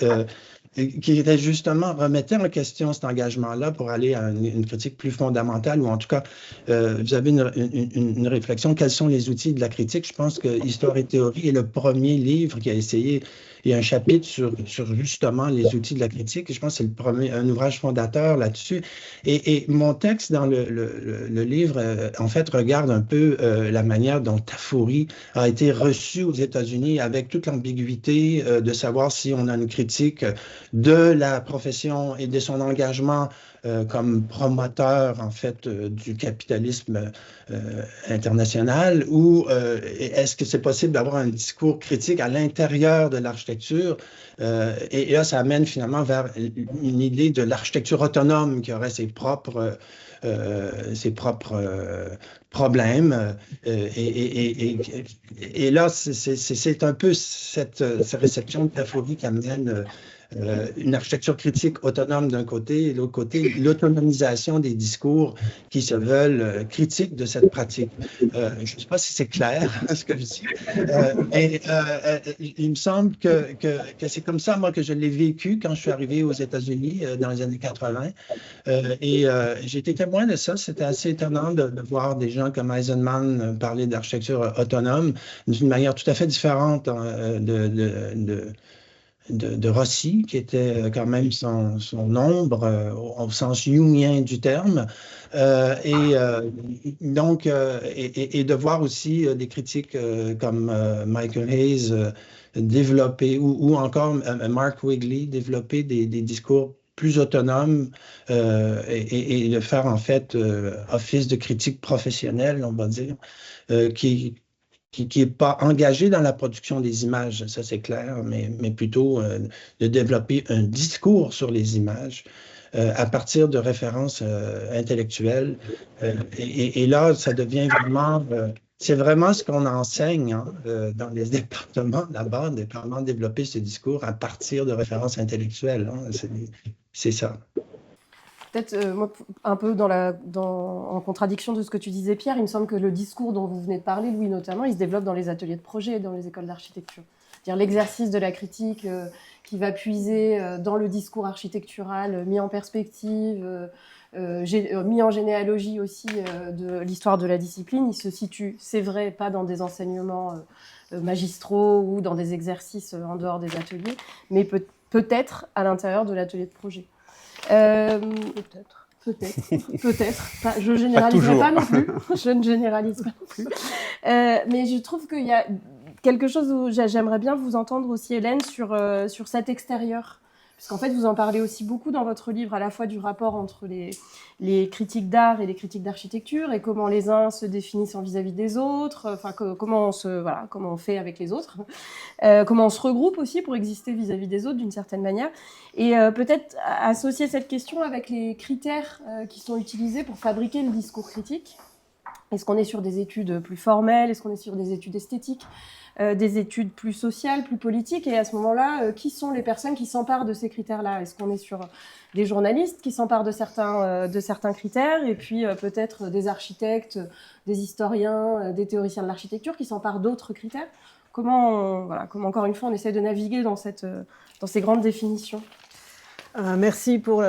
qui était justement, remettait en question cet engagement-là pour aller à une critique plus fondamentale, ou en tout cas, vous avez une réflexion, quels sont les outils de la critique? Je pense que Histoire et théorie est le premier livre qui a essayé, il y a un chapitre sur justement les outils de la critique, et je pense que c'est un ouvrage fondateur là-dessus. Et mon texte dans le livre, en fait, regarde un peu la manière dont Tafuri a été reçu aux États-Unis avec toute l'ambiguïté de savoir si on a une critique de la profession et de son engagement comme promoteur, en fait, du capitalisme international, ou est-ce que c'est possible d'avoir un discours critique à l'intérieur de l'architecture? Et là, ça amène finalement vers une idée de l'architecture autonome qui aurait ses propres problèmes. Et là, c'est un peu cette réception de Tafuri qui amène une architecture critique autonome d'un côté, et de l'autre côté, l'autonomisation des discours qui se veulent critiques de cette pratique. Je ne sais pas si c'est clair ce que je dis, mais il me semble que c'est comme ça, moi, que je l'ai vécu quand je suis arrivé aux États-Unis dans les années 80. J'ai été témoin de ça. C'était assez étonnant de voir des gens comme Eisenman parler d'architecture autonome d'une manière tout à fait différente de Rossi, qui était quand même son ombre au sens jungien du terme. Donc, de voir aussi des critiques comme Michael Hayes développer, ou encore Mark Wigley développer des discours plus autonomes et de faire en fait office de critique professionnelle, on va dire, qui n'est pas engagé dans la production des images, ça c'est clair, mais plutôt de développer un discours sur les images à partir de références intellectuelles. Et là, ça devient vraiment C'est vraiment ce qu'on enseigne dans les départements là-bas, département de développer ce discours à partir de références intellectuelles. Hein. C'est ça. Peut-être moi, un peu en contradiction de ce que tu disais, Pierre, il me semble que le discours dont vous venez de parler, Louis notamment, il se développe dans les ateliers de projet, dans les écoles d'architecture. C'est-à-dire l'exercice de la critique qui va puiser dans le discours architectural, mis en perspective, mis en généalogie aussi de l'histoire de la discipline. Il se situe, c'est vrai, pas dans des enseignements magistraux ou dans des exercices en dehors des ateliers, mais peut-être à l'intérieur de l'atelier de projet. Peut-être. Je ne généraliserai pas non plus. Je ne généralise pas non plus. Mais je trouve qu'il y a quelque chose où j'aimerais bien vous entendre aussi, Hélène, sur cet extérieur. Parce qu'en fait, vous en parlez aussi beaucoup dans votre livre, à la fois du rapport entre les critiques d'art et les critiques d'architecture, et comment les uns se définissent en vis-à-vis des autres, enfin, comment on fait avec les autres, comment on se regroupe aussi pour exister vis-à-vis des autres d'une certaine manière, et peut-être associer cette question avec les critères qui sont utilisés pour fabriquer le discours critique. Est-ce qu'on est sur des études plus formelles? Est-ce qu'on est sur des études esthétiques? Des études plus sociales, plus politiques, et à ce moment-là, qui sont les personnes qui s'emparent de ces critères-là? Est-ce qu'on est sur des journalistes qui s'emparent de certains critères, et puis peut-être des architectes, des historiens, des théoriciens de l'architecture qui s'emparent d'autres critères? Comment encore une fois, on essaie de naviguer dans ces grandes définitions? Merci pour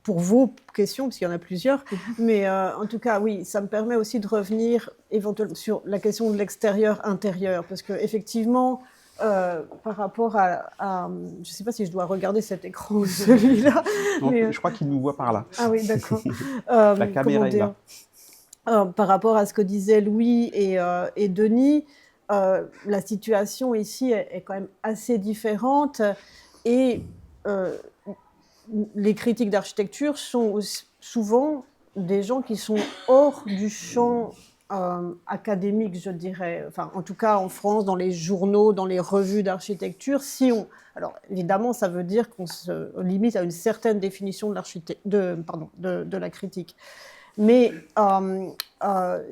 vos questions, parce qu'il y en a plusieurs. Mais en tout cas, oui, ça me permet aussi de revenir éventuellement sur la question de l'extérieur-intérieur. Parce qu'effectivement, par rapport à je ne sais pas si je dois regarder cet écran ou celui-là. Mais, je crois qu'il nous voit par là. Ah oui, d'accord. La caméra est là. Par rapport à ce que disaient Louis et Denis, la situation ici est quand même assez différente. Et les critiques d'architecture sont souvent des gens qui sont hors du champ académique, je dirais. Enfin, en tout cas, en France, dans les journaux, dans les revues d'architecture, alors, évidemment, ça veut dire qu'on se limite à une certaine définition de la critique. Mais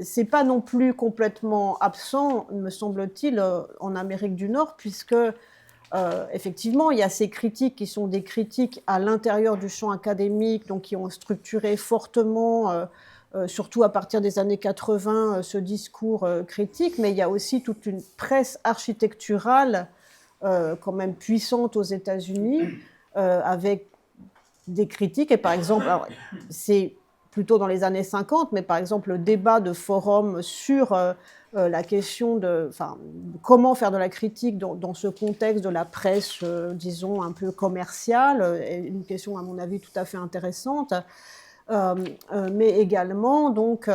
c'est pas non plus complètement absent, me semble-t-il, en Amérique du Nord, puisque effectivement, il y a ces critiques qui sont des critiques à l'intérieur du champ académique, donc qui ont structuré fortement, surtout à partir des années 80, ce discours critique, mais il y a aussi toute une presse architecturale quand même puissante aux États-Unis, avec des critiques. Et par exemple, alors, c'est plutôt dans les années 50, mais par exemple le débat de forum sur la question de comment faire de la critique dans ce contexte de la presse, disons, un peu commerciale, est une question à mon avis tout à fait intéressante, mais également, donc,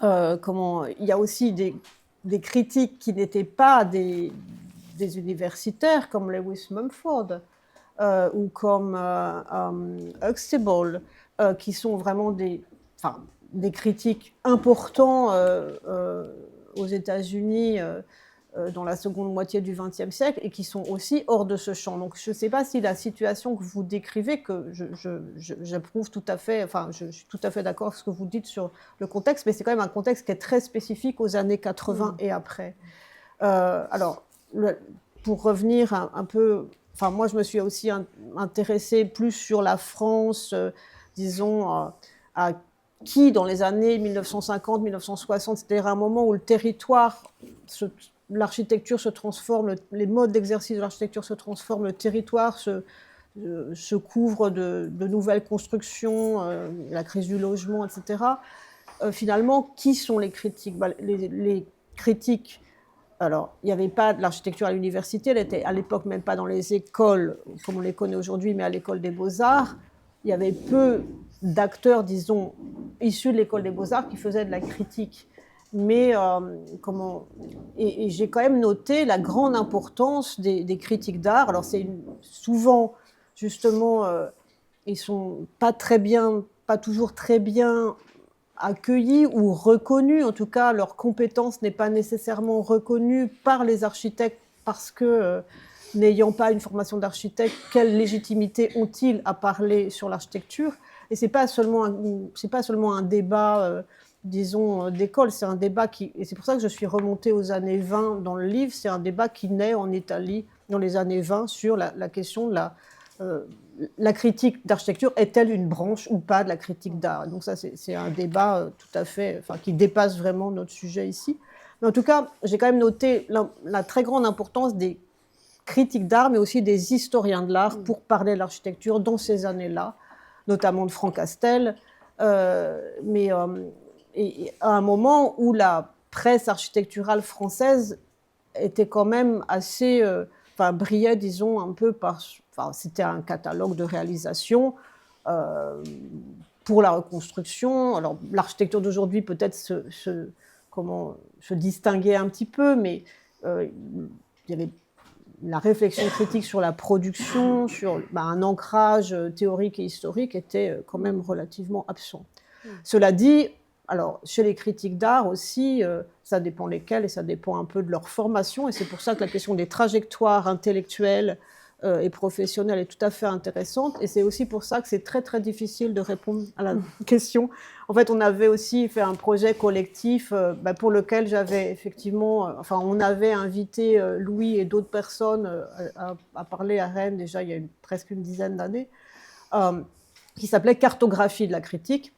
il y a aussi des critiques qui n'étaient pas des universitaires, comme Lewis Mumford, ou comme Huxtable, qui sont vraiment des critiques importants aux États-Unis dans la seconde moitié du XXe siècle, et qui sont aussi hors de ce champ. Donc je ne sais pas si la situation que vous décrivez, que j'approuve tout à fait, je suis tout à fait d'accord avec ce que vous dites sur le contexte, mais c'est quand même un contexte qui est très spécifique aux années 80 et après. Alors, pour revenir un peu... moi, je me suis aussi intéressée plus sur la France, disons, à qui, dans les années 1950-1960, c'est-à-dire un moment où le territoire, l'architecture se transforme, les modes d'exercice de l'architecture se transforment, le territoire se couvre de nouvelles constructions, la crise du logement, etc. Finalement, qui sont les critiques? Les critiques... Alors, il n'y avait pas de l'architecture à l'université, elle était à l'époque même pas dans les écoles, comme on les connaît aujourd'hui, mais à l'école des Beaux-Arts. Il y avait peu d'acteurs, disons, issus de l'école des Beaux-Arts qui faisaient de la critique. Mais et j'ai quand même noté la grande importance des critiques d'art. Alors, c'est souvent, justement, ils sont pas toujours très bien accueillis ou reconnus. En tout cas, leur compétence n'est pas nécessairement reconnue par les architectes parce que, n'ayant pas une formation d'architecte, quelle légitimité ont-ils à parler sur l'architecture? Et c'est pas seulement un débat disons, d'école. C'est un débat et c'est pour ça que je suis remontée aux années 20 dans le livre, c'est un débat qui naît en Italie dans les années 20 sur la question de la critique d'architecture. Est-elle une branche ou pas de la critique d'art? Donc ça, c'est un débat tout à fait, qui dépasse vraiment notre sujet ici. Mais en tout cas, j'ai quand même noté la très grande importance des critiques d'art, mais aussi des historiens de l'art pour parler de l'architecture dans ces années-là, notamment de Franck Castel, et à un moment où la presse architecturale française était quand même assez, brillait, disons, un peu c'était un catalogue de réalisations pour la reconstruction. Alors, l'architecture d'aujourd'hui peut-être se distinguait un petit peu, mais il y avait la réflexion critique sur la production, sur un ancrage théorique et historique était quand même relativement absent. Cela dit, alors chez les critiques d'art aussi, ça dépend lesquels et ça dépend un peu de leur formation, et c'est pour ça que la question des trajectoires intellectuelles et professionnelle est tout à fait intéressante, et c'est aussi pour ça que c'est très très difficile de répondre à la question. En fait, on avait aussi fait un projet collectif pour lequel j'avais effectivement, on avait invité Louis et d'autres personnes à parler à Rennes déjà il y a presque une dizaine d'années, qui s'appelait Cartographie de la critique.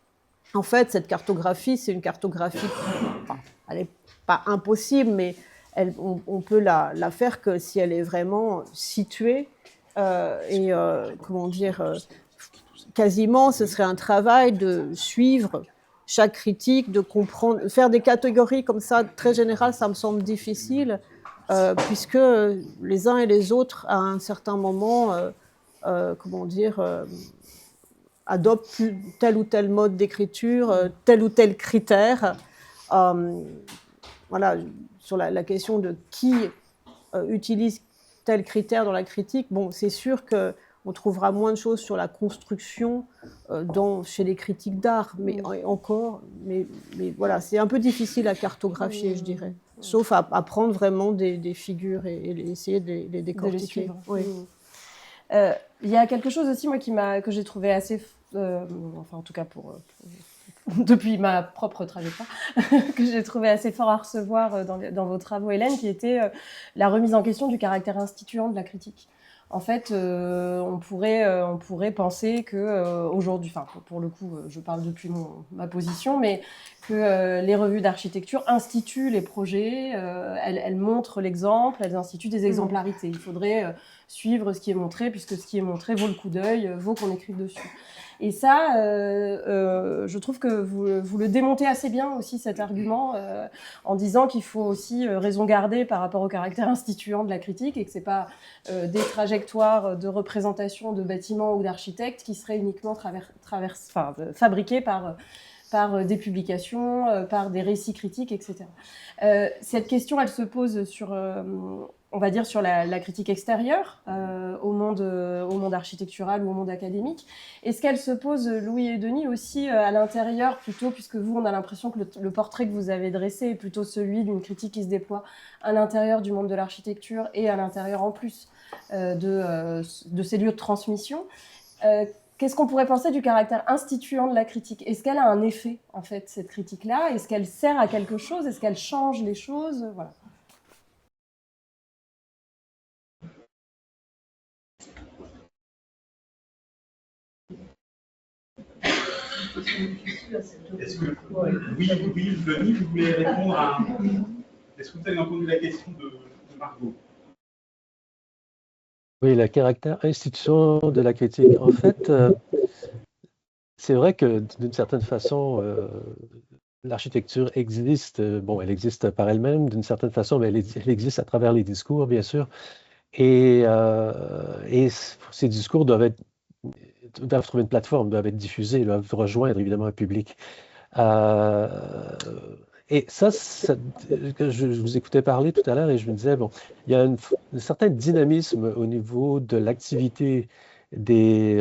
En fait, cette cartographie, c'est une cartographie, elle n'est pas impossible, mais on peut la faire que si elle est vraiment située quasiment, ce serait un travail de suivre chaque critique, de comprendre, faire des catégories comme ça très générales, ça me semble difficile, puisque les uns et les autres, à un certain moment, adoptent tel ou tel mode d'écriture, tel ou tel critère. Sur la question de qui utilise tel critère dans la critique, c'est sûr qu'on trouvera moins de choses sur la construction chez les critiques d'art, mais voilà, c'est un peu difficile à cartographier, je dirais, sauf à prendre vraiment des figures et essayer de les décortiquer. Il y a quelque chose aussi, moi, que j'ai trouvé assez, en tout cas depuis ma propre trajectoire, que j'ai trouvé assez fort à recevoir dans vos travaux, Hélène, qui était la remise en question du caractère instituant de la critique. En fait, on pourrait penser que aujourd'hui, pour le coup, je parle depuis ma position, mais que les revues d'architecture instituent les projets, elles montrent l'exemple, elles instituent des exemplarités. Il faudrait suivre ce qui est montré, puisque ce qui est montré vaut le coup d'œil, vaut qu'on écrive dessus. Et ça, je trouve que vous le démontez assez bien aussi, cet argument, en disant qu'il faut aussi raison garder par rapport au caractère instituant de la critique, et que ce n'est pas des trajectoires de représentation de bâtiments ou d'architectes qui seraient uniquement fabriquées par des publications, par des récits critiques, etc. Cette question, elle se pose sur la critique extérieure au monde architectural ou au monde académique. Est-ce qu'elle se pose, Louis et Denis, aussi à l'intérieur plutôt, puisque vous, on a l'impression que le portrait que vous avez dressé est plutôt celui d'une critique qui se déploie à l'intérieur du monde de l'architecture et à l'intérieur en plus de ces lieux de transmission. Qu'est-ce qu'on pourrait penser du caractère instituant de la critique? Est-ce qu'elle a un effet, en fait, cette critique-là? Est-ce qu'elle sert à quelque chose? Est-ce qu'elle change les choses? Voilà. Est-ce que oui, Denis, vous voulez répondre à... Est-ce que vous avez entendu la question de Margot? Oui, le caractère instituant de la critique. En fait, c'est vrai que d'une certaine façon, l'architecture existe. Elle existe par elle-même d'une certaine façon, mais elle existe à travers les discours, bien sûr. Et ces discours doivent trouver une plateforme, doivent être diffusés, doivent rejoindre évidemment un public. Et ça, je vous écoutais parler tout à l'heure et je me disais, il y a un certain dynamisme au niveau de l'activité des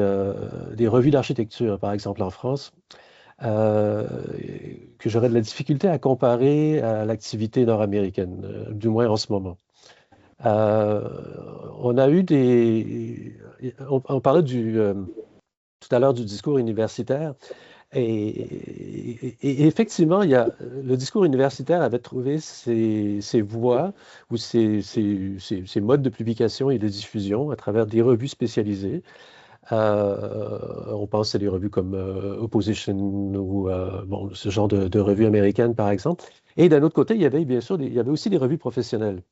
revues d'architecture, par exemple en France, que j'aurais de la difficulté à comparer à l'activité nord-américaine, du moins en ce moment. On a eu on parlait tout à l'heure du discours universitaire. Et effectivement, le discours universitaire avait trouvé ses voies ou ses modes de publication et de diffusion à travers des revues spécialisées. On pense à des revues comme Opposition ou bon, ce genre de revues américaines, par exemple. Et d'un autre côté, il y avait bien sûr il y avait aussi des revues professionnelles.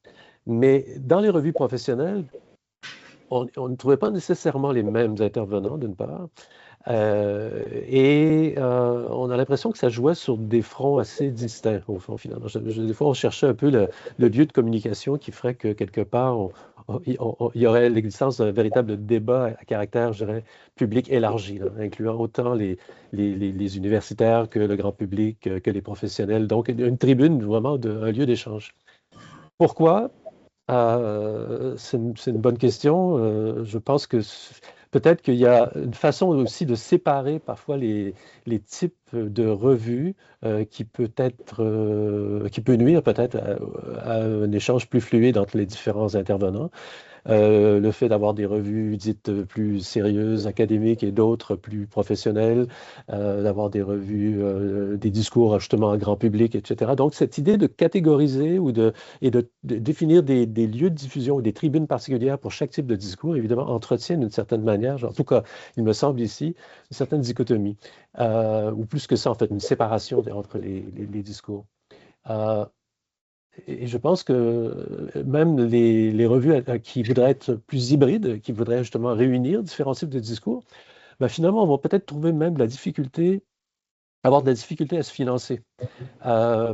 Mais dans les revues professionnelles, on ne trouvait pas nécessairement les mêmes intervenants, d'une part. On a l'impression que ça jouait sur des fronts assez distincts, au fond, finalement. Des fois, on cherchait un peu le lieu de communication qui ferait que, quelque part, il y aurait l'existence d'un véritable débat à caractère, je dirais, public élargi, là, incluant autant les universitaires que le grand public, que les professionnels. Donc, une tribune, vraiment, un lieu d'échange. Pourquoi? C'est une bonne question. Je pense que peut-être qu'il y a une façon aussi de séparer parfois les types de revues qui peut nuire peut-être à un échange plus fluide entre les différents intervenants. Le fait d'avoir des revues dites plus sérieuses, académiques et d'autres plus professionnelles, d'avoir des revues, des discours justement à grand public, etc. Donc, cette idée de catégoriser et de définir des lieux de diffusion ou des tribunes particulières pour chaque type de discours, évidemment, entretient d'une certaine manière, en tout cas, il me semble ici, une certaine dichotomie, ou plus que ça, en fait, une séparation entre les discours. Et je pense que même les revues qui voudraient être plus hybrides, qui voudraient justement réunir différents types de discours, ben finalement, vont peut-être trouver même avoir de la difficulté à se financer.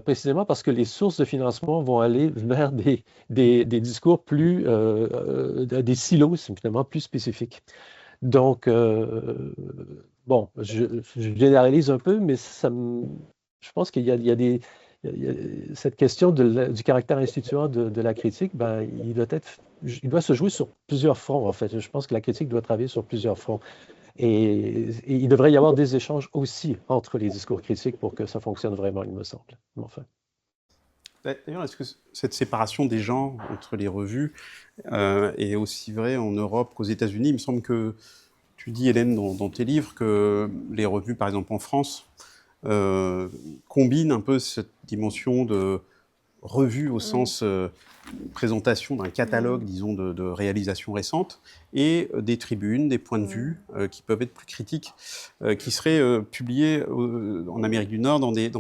Précisément parce que les sources de financement vont aller vers des discours plus, des silos, finalement, plus spécifiques. Donc, bon, je généralise un peu, mais je pense qu'il y a cette question du caractère instituant de la critique, ben, il doit se jouer sur plusieurs fronts, en fait. Je pense que la critique doit travailler sur plusieurs fronts. Et il devrait y avoir des échanges aussi entre les discours critiques pour que ça fonctionne vraiment, il me semble. Enfin. D'ailleurs, est-ce que cette séparation des genres entre les revues est aussi vraie en Europe qu'aux États-Unis? Il me semble que tu dis, Hélène, dans tes livres, que les revues, par exemple en France, combinent un peu cette dimension de revue au sens présentation d'un catalogue, disons, de réalisations récentes, et des tribunes, des points de vue qui peuvent être plus critiques, qui seraient publiés en Amérique du Nord dans des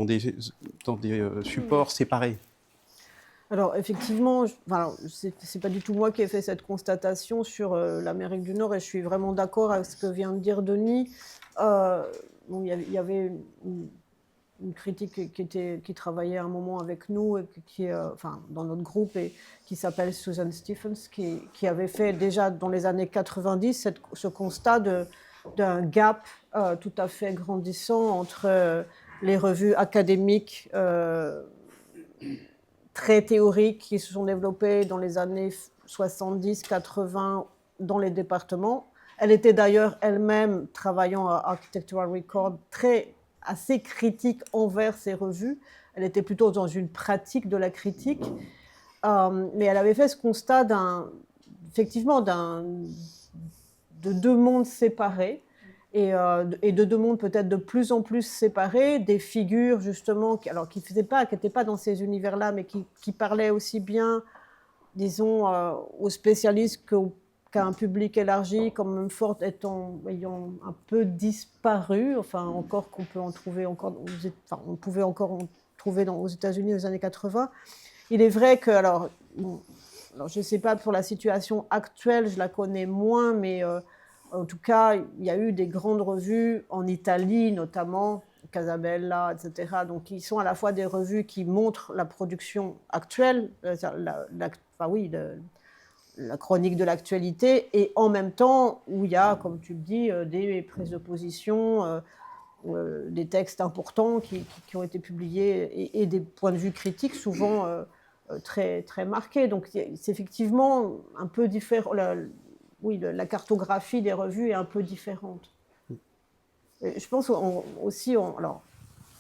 supports séparés. Alors effectivement, c'est pas du tout moi qui ai fait cette constatation sur l'Amérique du Nord, et je suis vraiment d'accord avec ce que vient de dire Denis. Bon, il y avait une critique qui travaillait à un moment avec nous, et enfin, dans notre groupe, et qui s'appelle Susan Stephens, qui avait fait déjà dans les années 90 ce constat d'un gap tout à fait grandissant entre les revues académiques très théoriques qui se sont développées dans les années 70-80 dans les départements. Elle était d'ailleurs elle-même, travaillant à Architectural Record, assez critique envers ces revues. Elle était plutôt dans une pratique de la critique. Mais elle avait fait ce constat effectivement de deux mondes séparés, et de deux mondes peut-être de plus en plus séparés, des figures justement qui n'étaient pas dans ces univers-là, mais qui parlaient aussi bien, disons, aux spécialistes qu'à un public élargi, comme Mumford ayant un peu disparu, enfin encore qu'on peut en trouver encore, on pouvait encore en trouver aux États-Unis aux années 80. Il est vrai que, alors je ne sais pas pour la situation actuelle, je la connais moins, mais en tout cas, il y a eu des grandes revues en Italie, notamment Casabella, etc. Donc, qui sont à la fois des revues qui montrent la production actuelle, la chronique de l'actualité, et en même temps où il y a, comme tu le dis, des prises de position, des textes importants qui ont été publiés, et des points de vue critiques souvent très, très marqués. Donc, c'est effectivement un peu différent. La cartographie des revues est un peu différente. Et je pense aussi, alors,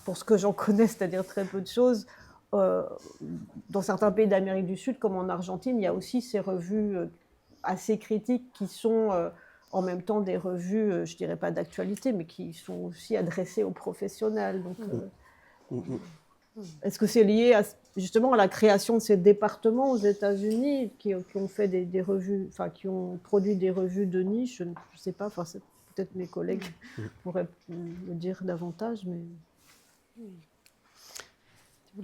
pour ce que j'en connais, c'est-à-dire très peu de choses, dans certains pays d'Amérique du Sud, comme en Argentine, il y a aussi ces revues assez critiques qui sont en même temps des revues, je dirais pas d'actualité, mais qui sont aussi adressées aux professionnels. Donc, est-ce que c'est lié justement à la création de ces départements aux États-Unis qui ont fait des revues, enfin qui ont produit des revues de niche? Je ne sais pas, enfin, peut-être mes collègues pourraient me dire davantage, mais...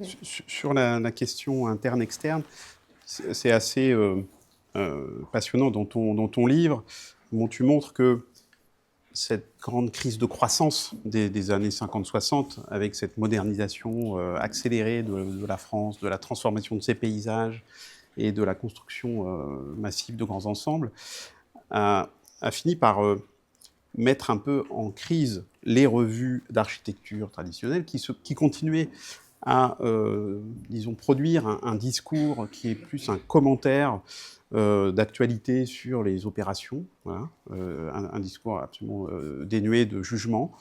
Sur la question interne-externe, c'est assez passionnant dans ton livre. Bon, tu montres que cette grande crise de croissance des années 50-60, avec cette modernisation accélérée de la France, de la transformation de ses paysages et de la construction massive de grands ensembles, a fini par mettre un peu en crise les revues d'architecture traditionnelles qui continuaient à, disons, produire un discours qui est plus un commentaire d'actualité sur les opérations, voilà, un discours absolument dénué de jugement,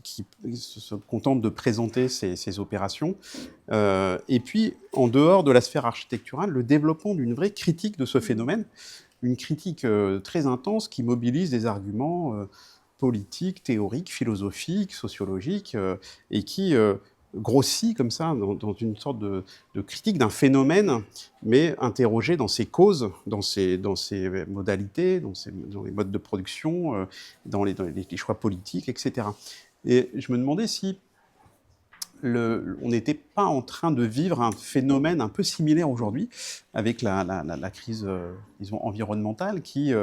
qui se contente de présenter ces opérations. Et puis, en dehors de la sphère architecturale, le développement d'une vraie critique de ce phénomène, une critique très intense qui mobilise des arguments politiques, théoriques, philosophiques, sociologiques, et qui grossit comme ça dans une sorte de critique d'un phénomène, mais interrogé dans ses causes, dans ses modalités, dans les modes de production, dans les choix politiques, etc. Et je me demandais si on n'était pas en train de vivre un phénomène un peu similaire aujourd'hui, avec la crise, disons, environnementale, qui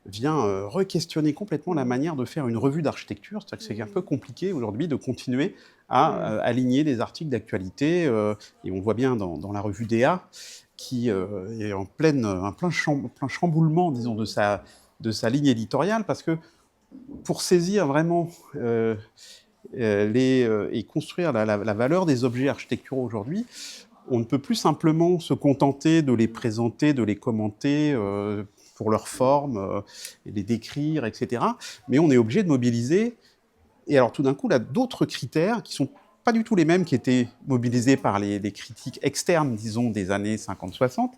vient re-questionner complètement la manière de faire une revue d'architecture. C'est-à-dire que c'est un peu compliqué aujourd'hui de continuer à aligner des articles d'actualité, et on voit bien dans la revue DA, qui est en plein chamboulement, disons, de sa ligne éditoriale, parce que pour saisir vraiment et construire la valeur des objets architecturaux aujourd'hui, on ne peut plus simplement se contenter de les présenter, de les commenter pour leur forme, et les décrire, etc. Mais on est obligé de mobiliser. Et alors tout d'un coup, là, d'autres critères qui sont pas du tout les mêmes qui étaient mobilisés par les critiques externes, disons, des années 50-60,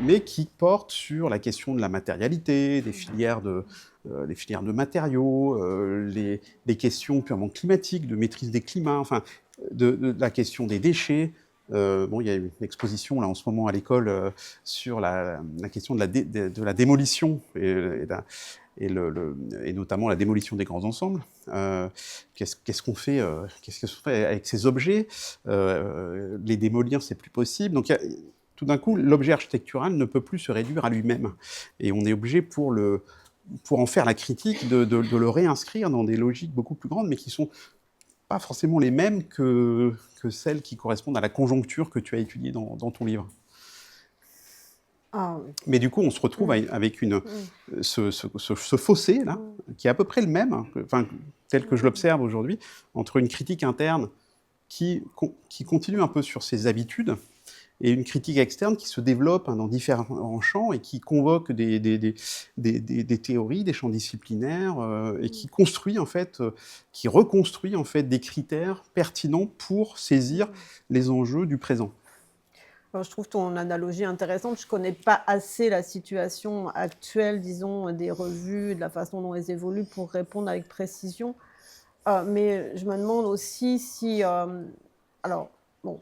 mais qui portent sur la question de la matérialité, des filières de matériaux, les questions purement climatiques, de maîtrise des climats, enfin, de la question des déchets. Bon, il y a une exposition là en ce moment à l'école sur la question de la démolition et notamment la démolition des grands ensembles. Qu'est-ce qu'on fait avec ces objets? Les démolir, c'est plus possible. Donc, tout d'un coup, l'objet architectural ne peut plus se réduire à lui-même. Et on est obligé, pour en faire la critique, de le réinscrire dans des logiques beaucoup plus grandes, mais qui sont pas forcément les mêmes que celles qui correspondent à la conjoncture que tu as étudiée dans ton livre. Ah, oui. Mais du coup, on se retrouve avec ce fossé, là, qui est à peu près le même, enfin, tel que je l'observe aujourd'hui, entre une critique interne qui continue un peu sur ses habitudes, et une critique externe qui se développe dans différents champs et qui convoque des théories, des champs disciplinaires, et qui construit en fait, qui reconstruit en fait des critères pertinents pour saisir les enjeux du présent. Alors, je trouve ton analogie intéressante. Je ne connais pas assez la situation actuelle, disons, des revues, de la façon dont elles évoluent pour répondre avec précision. Mais je me demande aussi si... alors, bon,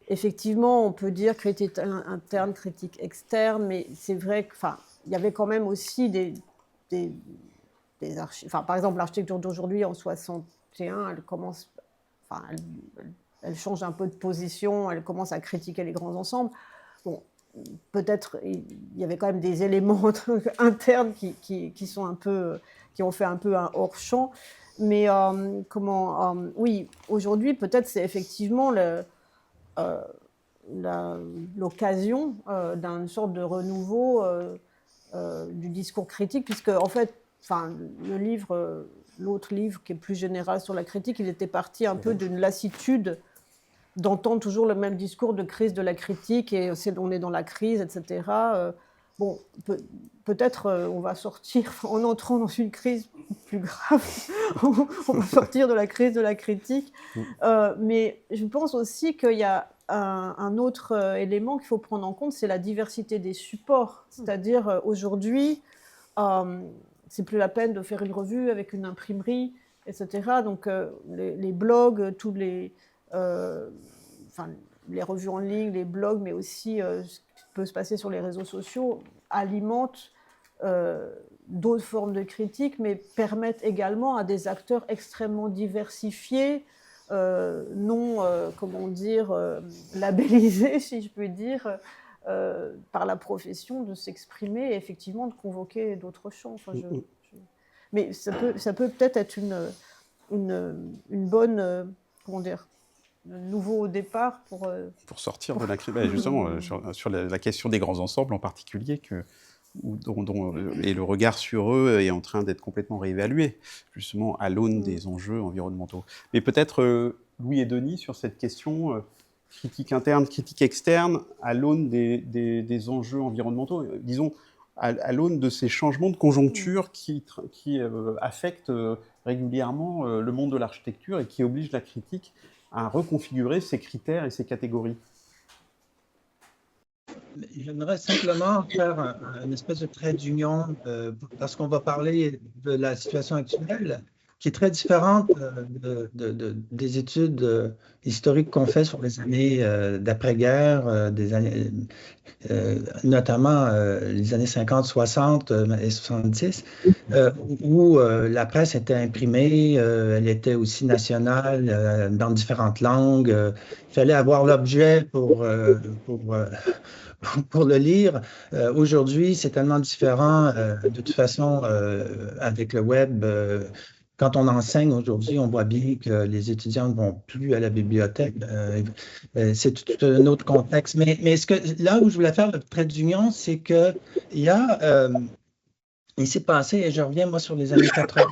effectivement, on peut dire critique interne, critique externe, mais c'est vrai qu'il y avait quand même aussi des archives. Par exemple, l'architecture d'aujourd'hui, en 61, elle commence... Elle change un peu de position, elle commence à critiquer les grands ensembles. Bon, peut-être il y avait quand même des éléments internes qui ont fait un peu un hors-champ. Mais oui, aujourd'hui, peut-être c'est effectivement l'occasion d'une sorte de renouveau du discours critique, puisque en fait, l'autre livre qui est plus général sur la critique, il était parti un peu d'une lassitude d'entendre toujours le même discours de crise de la critique, et on est dans la crise, etc. Bon, peut-être on va sortir, en entrant dans une crise plus grave, on va sortir de la crise de la critique. Mais je pense aussi qu'il y a un autre élément qu'il faut prendre en compte, c'est la diversité des supports. C'est-à-dire, aujourd'hui, c'est plus la peine de faire une revue avec une imprimerie, etc. Donc les blogs, tous les revues en ligne, les blogs, mais aussi ce qui peut se passer sur les réseaux sociaux, alimentent d'autres formes de critique, mais permettent également à des acteurs extrêmement diversifiés, labellisés, si je peux dire, par la profession, de s'exprimer et effectivement de convoquer d'autres champs. Mais ça peut peut-être être une bonne, un nouveau départ pour sortir de la critique. Justement, sur la question des grands ensembles en particulier, et le regard sur eux est en train d'être complètement réévalué, justement à l'aune des enjeux environnementaux. Mais peut-être Louis et Denis sur cette question critique interne, critique externe, à l'aune des enjeux environnementaux, disons à l'aune de ces changements de conjoncture qui affectent régulièrement le monde de l'architecture et qui obligent la critique à reconfigurer ses critères et ses catégories. J'aimerais simplement faire une espèce de trait d'union parce qu'on va parler de la situation actuelle qui est très différente des études historiques qu'on fait sur les années d'après-guerre, notamment les années 50, 60 et 70, où la presse était imprimée, elle était aussi nationale dans différentes langues. Il fallait avoir l'objet pour le lire. Aujourd'hui, c'est tellement différent. De toute façon, avec le web, quand on enseigne aujourd'hui, on voit bien que les étudiants ne vont plus à la bibliothèque. C'est tout un autre contexte. Mais là où je voulais faire le trait d'union, c'est qu'il y a... il s'est passé, et je reviens moi sur les années 80,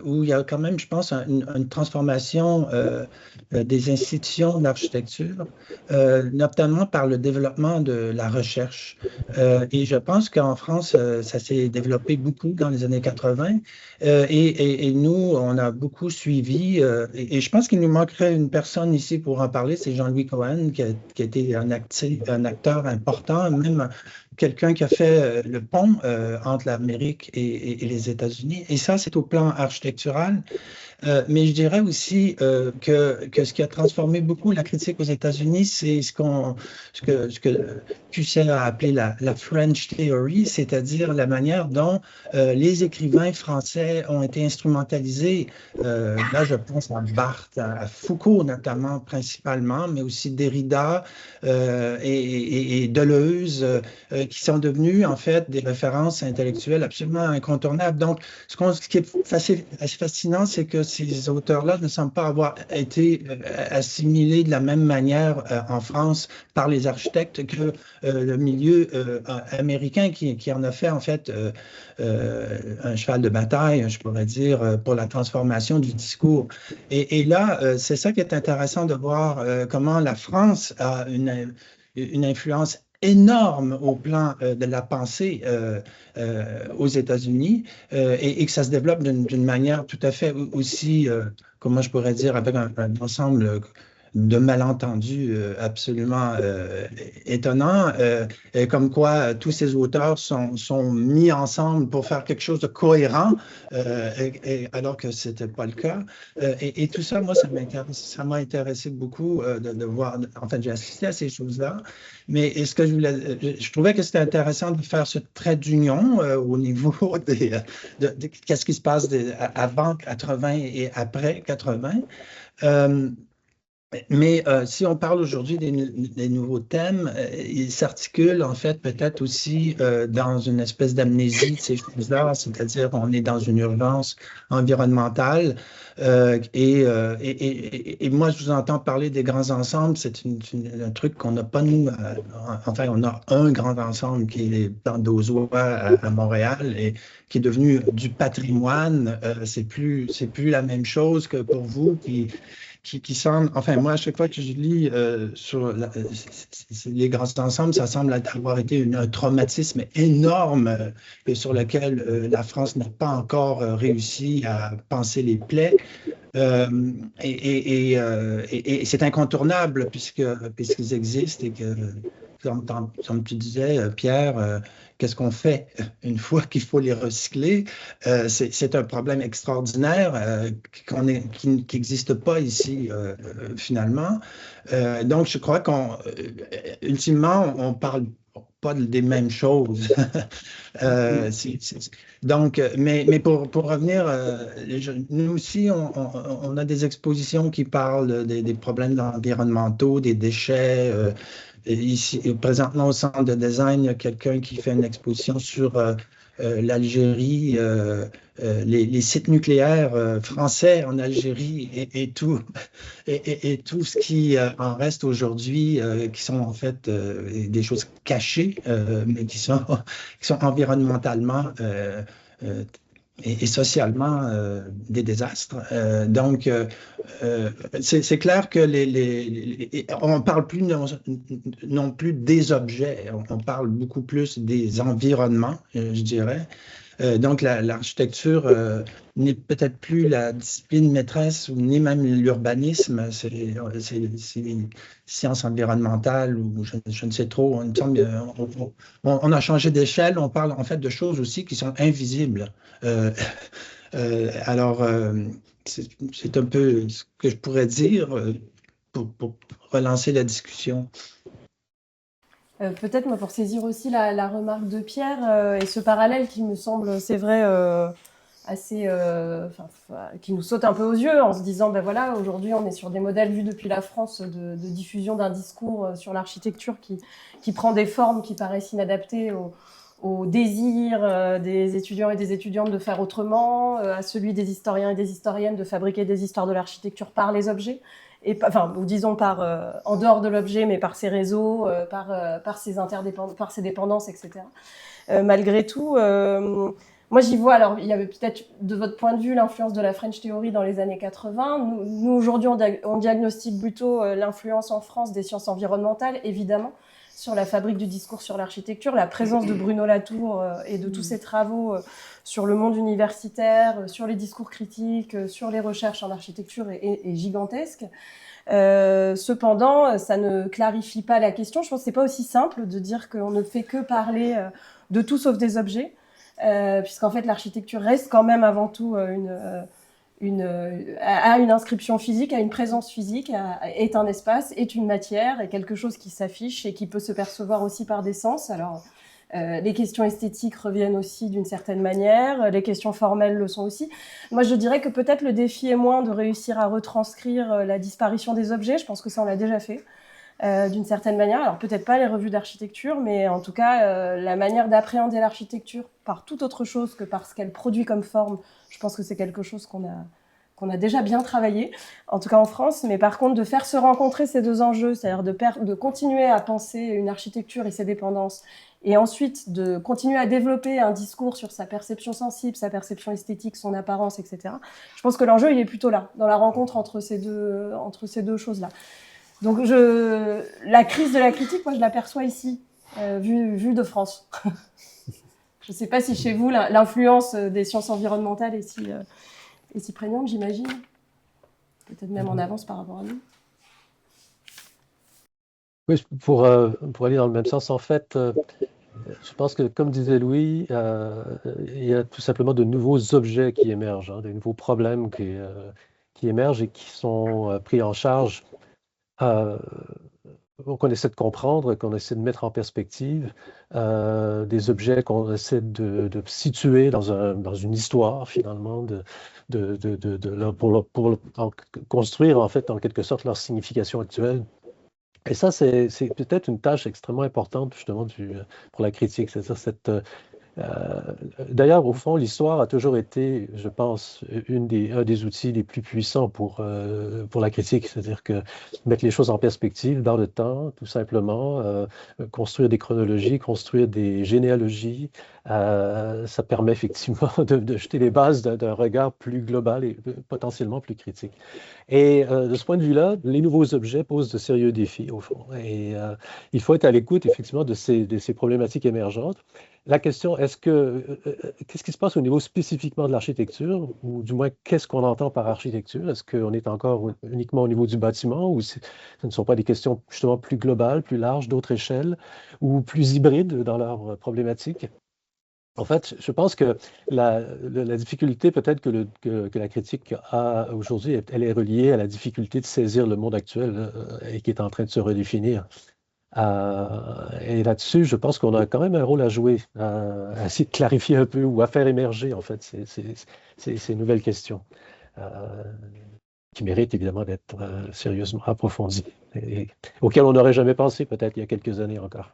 où il y a quand même, je pense, une transformation des institutions d'architecture, notamment par le développement de la recherche. Et je pense qu'en France, ça s'est développé beaucoup dans les années 80. Et nous, on a beaucoup suivi. Et je pense qu'il nous manquerait une personne ici pour en parler, c'est Jean-Louis Cohen, qui a été un acteur important, même quelqu'un qui a fait le pont entre l'Amérique et les États-Unis. Et ça, c'est au plan architectural. Mais je dirais aussi que ce qui a transformé beaucoup la critique aux États-Unis, c'est ce que Husserl a appelé la French Theory, c'est-à-dire la manière dont les écrivains français ont été instrumentalisés. Là, je pense à Barthes, à Foucault notamment, principalement, mais aussi Derrida et Deleuze, qui sont devenus en fait des références intellectuelles absolument incontournables. Donc, ce qui est assez fascinant, c'est que ces auteurs-là ne semblent pas avoir été assimilés de la même manière en France par les architectes que le milieu américain qui en a fait en fait un cheval de bataille, je pourrais dire, pour la transformation du discours. Et là, c'est ça qui est intéressant de voir comment la France a une influence énorme au plan de la pensée aux États-Unis et que ça se développe d'une manière tout à fait aussi, comment je pourrais dire, avec un ensemble de malentendus absolument étonnants, et comme quoi tous ces auteurs sont mis ensemble pour faire quelque chose de cohérent, alors que ce n'était pas le cas. Et tout ça, moi, ça m'a intéressé beaucoup de voir. En fait, j'ai assisté à ces choses-là. Mais ce que je trouvais que c'était intéressant de faire ce trait d'union au niveau de qu'est-ce qui se passe avant 80 et après 80. Mais si on parle aujourd'hui des nouveaux thèmes, ils s'articulent en fait peut-être aussi dans une espèce d'amnésie de ces choses-là, c'est-à-dire on est dans une urgence environnementale et moi je vous entends parler des grands ensembles, c'est un truc qu'on n'a pas nous, enfin on a un grand ensemble qui est dans d'Auzois à Montréal et qui est devenu du patrimoine, c'est plus la même chose que pour vous qui semble, enfin moi à chaque fois que je lis sur les grands ensembles, ça semble avoir été un traumatisme énorme et sur lequel la France n'a pas encore réussi à panser les plaies. Et c'est incontournable puisqu'ils existent et comme tu disais, Pierre, qu'est-ce qu'on fait une fois qu'il faut les recycler? C'est un problème extraordinaire qui n'existe pas ici finalement. Donc, je crois qu'ultimement, on parle pas des mêmes choses. Donc, mais pour revenir, nous aussi, on a des expositions qui parlent des problèmes environnementaux, des déchets. Ici, présentement, au centre de design, il y a quelqu'un qui fait une exposition sur l'Algérie, les sites nucléaires français en Algérie et tout, et tout ce qui en reste aujourd'hui, qui sont en fait des choses cachées, mais qui sont environnementalement et socialement des désastres. Donc, c'est clair que on ne parle plus non plus des objets, on parle beaucoup plus des environnements, je dirais. Donc, l'architecture n'est peut-être plus la discipline maîtresse, ou ni même l'urbanisme, c'est les sciences environnementales, ou je ne sais trop. Il me semble, on a changé d'échelle, on parle en fait de choses aussi qui sont invisibles. Alors, c'est un peu ce que je pourrais dire pour relancer la discussion. Peut-être, moi, pour saisir aussi la remarque de Pierre et ce parallèle qui me semble, c'est vrai, assez, qui nous saute un peu aux yeux en se disant, ben voilà, aujourd'hui, on est sur des modèles vus depuis la France de diffusion d'un discours sur l'architecture qui prend des formes qui paraissent inadaptées au désir des étudiants et des étudiantes de faire autrement, à celui des historiens et des historiennes de fabriquer des histoires de l'architecture par les objets. Ou disons en dehors de l'objet, mais par ses réseaux, par ses dépendances, etc. Malgré tout, moi j'y vois, alors il y avait peut-être de votre point de vue l'influence de la French Theory dans les années 80. Nous aujourd'hui, on diagnostique plutôt l'influence en France des sciences environnementales, évidemment, sur la fabrique du discours sur l'architecture, la présence de Bruno Latour et de tous ses travaux sur le monde universitaire, sur les discours critiques, sur les recherches en architecture est gigantesque. Cependant, ça ne clarifie pas la question. Je pense que c'est pas aussi simple de dire qu'on ne fait que parler de tout sauf des objets, puisqu'en fait l'architecture reste quand même avant tout a une inscription physique, a une présence physique, est un espace, est une matière, est quelque chose qui s'affiche et qui peut se percevoir aussi par des sens. Alors, les questions esthétiques reviennent aussi d'une certaine manière, les questions formelles le sont aussi. Moi, je dirais que peut-être le défi est moins de réussir à retranscrire la disparition des objets, je pense que ça on l'a déjà fait, d'une certaine manière. Alors peut-être pas les revues d'architecture, mais en tout cas, la manière d'appréhender l'architecture par toute autre chose que par ce qu'elle produit comme forme, je pense que c'est quelque chose qu'on a déjà bien travaillé, en tout cas en France, mais par contre de faire se rencontrer ces deux enjeux, c'est-à-dire de continuer à penser une architecture et ses dépendances, et ensuite de continuer à développer un discours sur sa perception sensible, sa perception esthétique, son apparence, etc. Je pense que l'enjeu, il est plutôt là, dans la rencontre entre ces deux choses-là. Donc la crise de la critique, moi je l'aperçois ici, vue de France. Je ne sais pas si chez vous, l'influence des sciences environnementales est si prégnante, j'imagine. Peut-être même en avance par rapport à nous. Oui, pour aller dans le même sens, en fait, je pense que, comme disait Louis, il y a tout simplement de nouveaux objets qui émergent, des nouveaux problèmes qui émergent et qui sont pris en charge, qu'on essaie de comprendre, qu'on essaie de mettre en perspective, des objets qu'on essaie de situer dans une histoire, finalement, pour construire, en fait, en quelque sorte, leur signification actuelle. Et ça, c'est peut-être une tâche extrêmement importante, justement, pour la critique. C'est-à-dire d'ailleurs, au fond, l'histoire a toujours été, je pense, un des outils les plus puissants pour la critique. C'est-à-dire que mettre les choses en perspective dans le temps, tout simplement, construire des chronologies, construire des généalogies, ça permet effectivement de jeter les bases d'un regard plus global et potentiellement plus critique. Et de ce point de vue-là, les nouveaux objets posent de sérieux défis, au fond. Et il faut être à l'écoute, effectivement, de ces problématiques émergentes. la question, qu'est-ce qui se passe au niveau spécifiquement de l'architecture, ou du moins, qu'est-ce qu'on entend par architecture? Est-ce qu'on est encore uniquement au niveau du bâtiment, ou ce ne sont pas des questions justement plus globales, plus larges, d'autres échelles, ou plus hybrides dans leurs problématiques? En fait, je pense que la difficulté peut-être que la critique a aujourd'hui, elle est reliée à la difficulté de saisir le monde actuel et qui est en train de se redéfinir. Et là-dessus, je pense qu'on a quand même un rôle à jouer, à essayer de clarifier un peu ou à faire émerger en fait ces nouvelles questions qui méritent évidemment d'être sérieusement approfondies et auxquelles on n'aurait jamais pensé peut-être il y a quelques années encore.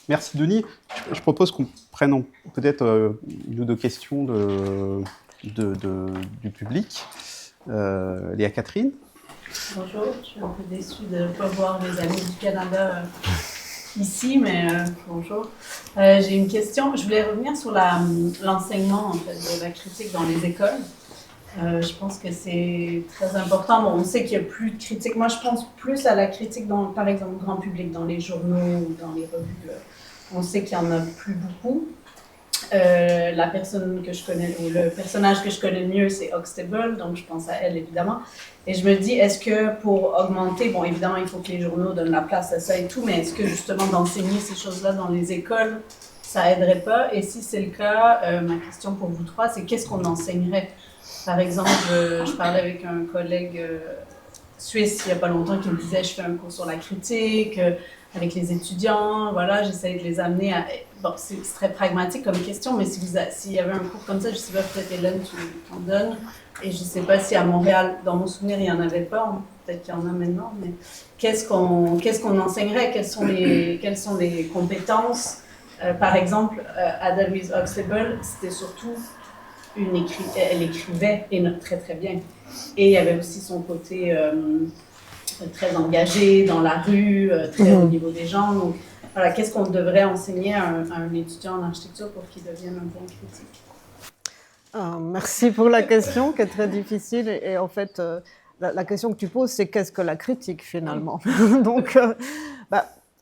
Merci Denis. Je propose qu'on prenne peut-être une ou deux questions du public. Léa Catherine. Bonjour, je suis un peu déçue de ne pas voir les amis du Canada ici, mais bonjour. J'ai une question. Je voulais revenir sur l'enseignement en fait, de la critique dans les écoles. Je pense que c'est très important. Bon, on sait qu'il n'y a plus de critique. Moi, je pense plus à la critique, par exemple, grand public, dans les journaux ou dans les revues. On sait qu'il n'y en a plus beaucoup. La personne que je connais, ou le personnage que je connais le mieux, c'est Huxtable, donc je pense à elle, évidemment. Et je me dis, est-ce que pour augmenter, bon, évidemment, il faut que les journaux donnent la place à ça et tout, mais est-ce que justement d'enseigner ces choses-là dans les écoles, ça aiderait pas? Et si c'est le cas, ma question pour vous trois, c'est qu'est-ce qu'on enseignerait? Par exemple, je parlais avec un collègue suisse il n'y a pas longtemps qui me disait, je fais un cours sur la critique, avec les étudiants, voilà, j'essaie de les amener à... Bon, c'est très pragmatique comme question, mais s'il y avait un cours comme ça, je ne sais pas, peut-être Hélène, tu en donnes, et je ne sais pas si à Montréal, dans mon souvenir, il n'y en avait pas, peut-être qu'il y en a maintenant, mais qu'est-ce qu'on enseignerait? Quelles sont les compétences? Par exemple, Ada Louise Huxtable, c'était surtout elle écrivait et très très bien. Et il y avait aussi son côté très engagé dans la rue, très au niveau des gens. Donc voilà, qu'est-ce qu'on devrait enseigner à un étudiant en architecture pour qu'il devienne un bon critique? Merci pour la question qui est très difficile. Et en fait, la question que tu poses, c'est qu'est-ce que la critique finalement? Donc,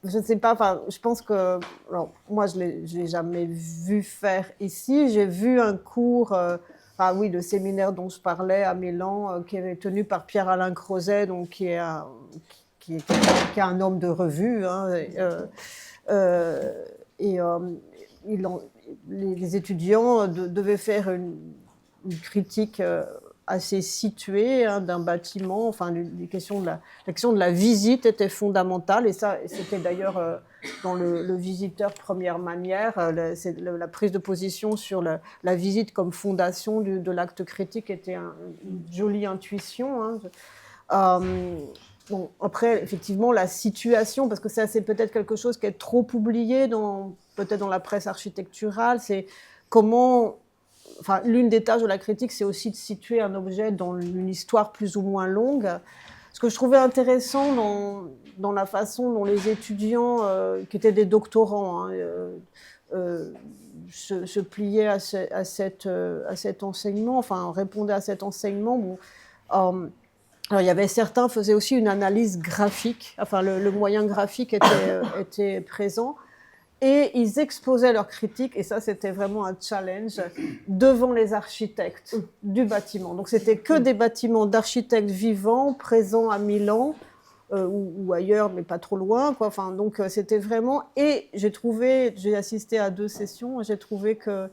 je ne sais pas, je pense que... Alors, moi, je ne l'ai jamais vu faire ici. J'ai vu un cours, oui, le séminaire dont je parlais à Milan, qui est tenu par Pierre-Alain Crozet, donc, qui est un homme de revue. Hein, les étudiants devaient faire une critique assez située d'un bâtiment. Enfin, la question de la visite était fondamentale. Et ça, c'était d'ailleurs dans le visiteur première manière, la prise de position sur la visite comme fondation de l'acte critique était une jolie intuition. Hein. Bon, après, effectivement, la situation, parce que ça, c'est peut-être quelque chose qui est trop oublié peut-être dans la presse architecturale, c'est comment... Enfin, l'une des tâches de la critique, c'est aussi de situer un objet dans une histoire plus ou moins longue. Ce que je trouvais intéressant dans la façon dont les étudiants, qui étaient des doctorants, se pliaient à cet enseignement, enfin, répondaient à cet enseignement. Bon, alors, il y avait certains qui faisaient aussi une analyse graphique, enfin, le moyen graphique était présent. Et ils exposaient leurs critiques, et ça, c'était vraiment un challenge, devant les architectes du bâtiment. Donc, c'était que des bâtiments d'architectes vivants, présents à Milan, ou ailleurs, mais pas trop loin, quoi. Enfin, donc, c'était vraiment... Et j'ai assisté à 2 sessions, et j'ai trouvé que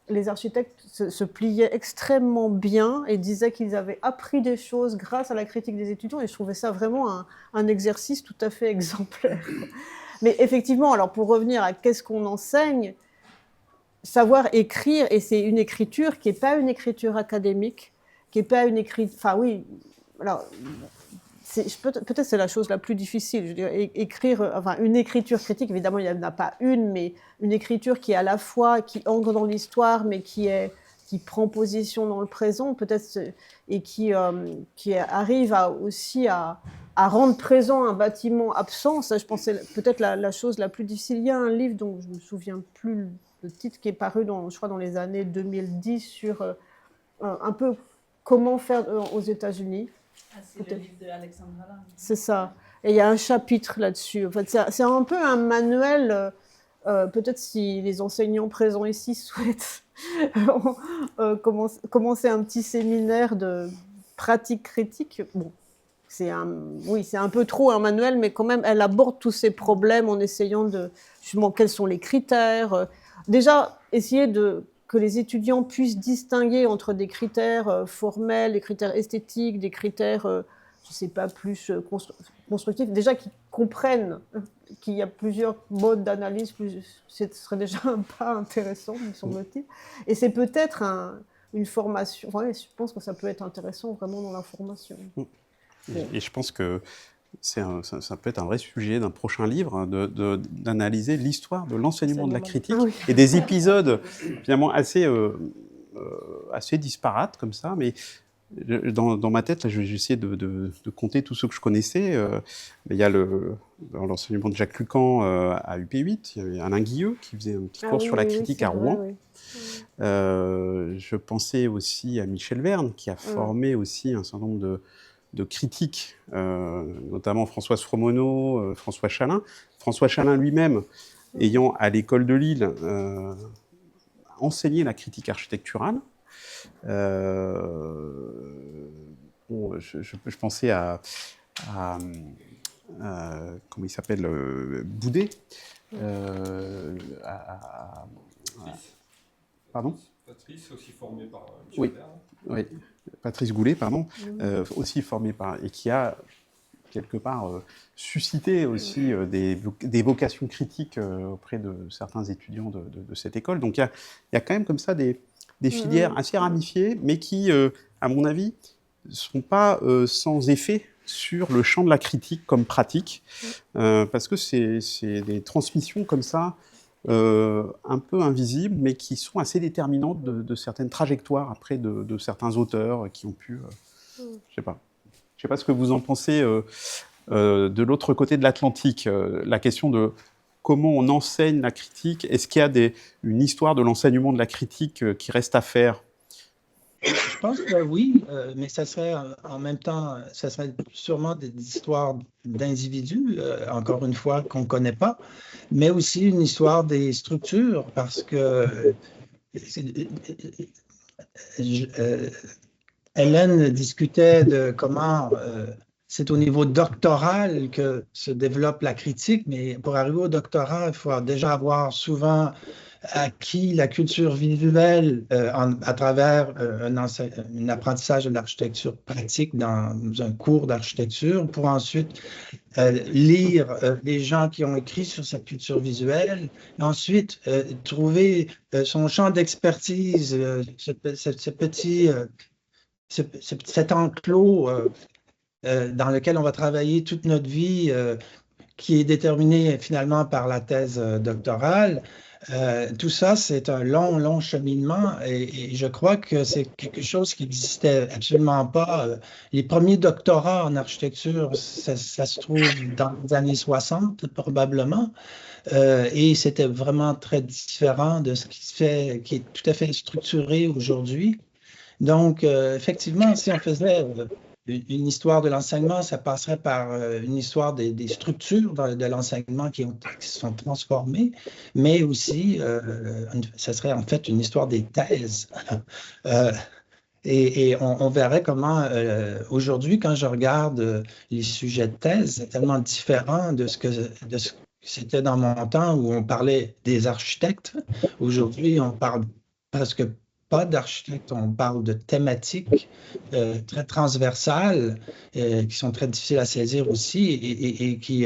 les architectes se pliaient extrêmement bien et disaient qu'ils avaient appris des choses grâce à la critique des étudiants, et je trouvais ça vraiment un exercice tout à fait exemplaire, quoi. Mais effectivement, alors pour revenir à qu'est-ce qu'on enseigne, savoir écrire, et c'est une écriture qui n'est pas une écriture académique, qui n'est pas une écriture... Enfin oui, alors peut-être c'est la chose la plus difficile. Je veux dire, écrire, enfin une écriture critique, évidemment il n'y en a pas une, mais une écriture qui est à la fois, qui ancre dans l'histoire, mais qui prend position dans le présent, peut-être, et qui arrive aussi à rendre présent un bâtiment absent. Ça, je pense, c'est peut-être la chose la plus difficile. Il y a un livre dont je ne me souviens plus le titre, qui est paru, je crois, dans les années 2010, sur un peu comment faire aux États-Unis, Ah, c'est le livre de Alexandra Lang. C'est ça. Et il y a un chapitre là-dessus. En fait, c'est un peu un manuel. Peut-être si les enseignants présents ici souhaitent commencer un petit séminaire de pratique critique. Bon, oui, c'est un peu trop un manuel, mais quand même, elle aborde tous ces problèmes en essayant de justement quels sont les critères. Déjà, essayer que les étudiants puissent distinguer entre des critères formels, des critères esthétiques, des critères, je ne sais pas, plus constructifs. Déjà qu'ils comprennent qu'il y a plusieurs modes d'analyse, ce serait déjà un pas intéressant, me semble-t-il. Et c'est peut-être une formation. Ouais, je pense que ça peut être intéressant vraiment dans la formation. Et je pense que ça peut être un vrai sujet d'un prochain livre, d'analyser l'histoire de l'enseignement de la critique et des épisodes finalement assez disparates comme ça, mais dans ma tête, là, j'ai essayé de compter tous ceux que je connaissais. Il y a dans l'enseignement de Jacques Lucan à UP8, il y avait Alain Guilleux qui faisait un petit cours sur la critique à Rouen. Oui. Je pensais aussi à Michel Verne qui a formé aussi un certain nombre de critiques, notamment Françoise Fromeneau, François Chalin. François Chalin lui-même, ayant à l'école de Lille enseigné la critique architecturale. Je pensais à comment il s'appelle, Boudet. Pardon ? Patrice, aussi formé par Michel Verne. Oui, Patrice Goulet, pardon, aussi formé par, et qui a quelque part suscité aussi des vocations critiques auprès de certains étudiants de cette école. Donc il y a quand même comme ça des filières assez ramifiées, mais qui, à mon avis, ne sont pas sans effet sur le champ de la critique comme pratique, parce que c'est des transmissions comme ça, un peu invisibles, mais qui sont assez déterminantes de certaines trajectoires après de certains auteurs qui ont pu... je sais pas ce que vous en pensez de l'autre côté de l'Atlantique, la question de comment on enseigne la critique. Est-ce qu'il y a une histoire de l'enseignement de la critique qui reste à faire ? Je pense que oui, mais ça serait en même temps, ça serait sûrement des histoires d'individus, encore une fois, qu'on ne connaît pas, mais aussi une histoire des structures, parce que Hélène discutait de comment c'est au niveau doctoral que se développe la critique, mais pour arriver au doctorat, il faut déjà avoir souvent acquis la culture visuelle à travers un apprentissage de l'architecture pratique dans un cours d'architecture pour ensuite lire les gens qui ont écrit sur cette culture visuelle et ensuite trouver son champ d'expertise, cet enclos dans lequel on va travailler toute notre vie, qui est déterminé finalement par la thèse doctorale. Tout ça, c'est un long cheminement et je crois que c'est quelque chose qui n'existait absolument pas. Les premiers doctorats en architecture, ça se trouve dans les années 60 probablement, et c'était vraiment très différent de ce qui se fait, qui est tout à fait structuré aujourd'hui. Donc, effectivement, si on faisait une histoire de l'enseignement, ça passerait par une histoire des structures de l'enseignement qui se sont transformées, mais aussi, ça serait en fait une histoire des thèses. Et on verrait comment, aujourd'hui, quand je regarde les sujets de thèse, c'est tellement différent de ce que c'était dans mon temps où on parlait des architectes. Aujourd'hui, on parle presque pas d'architectes, on parle de thématiques très transversales qui sont très difficiles à saisir aussi et qui,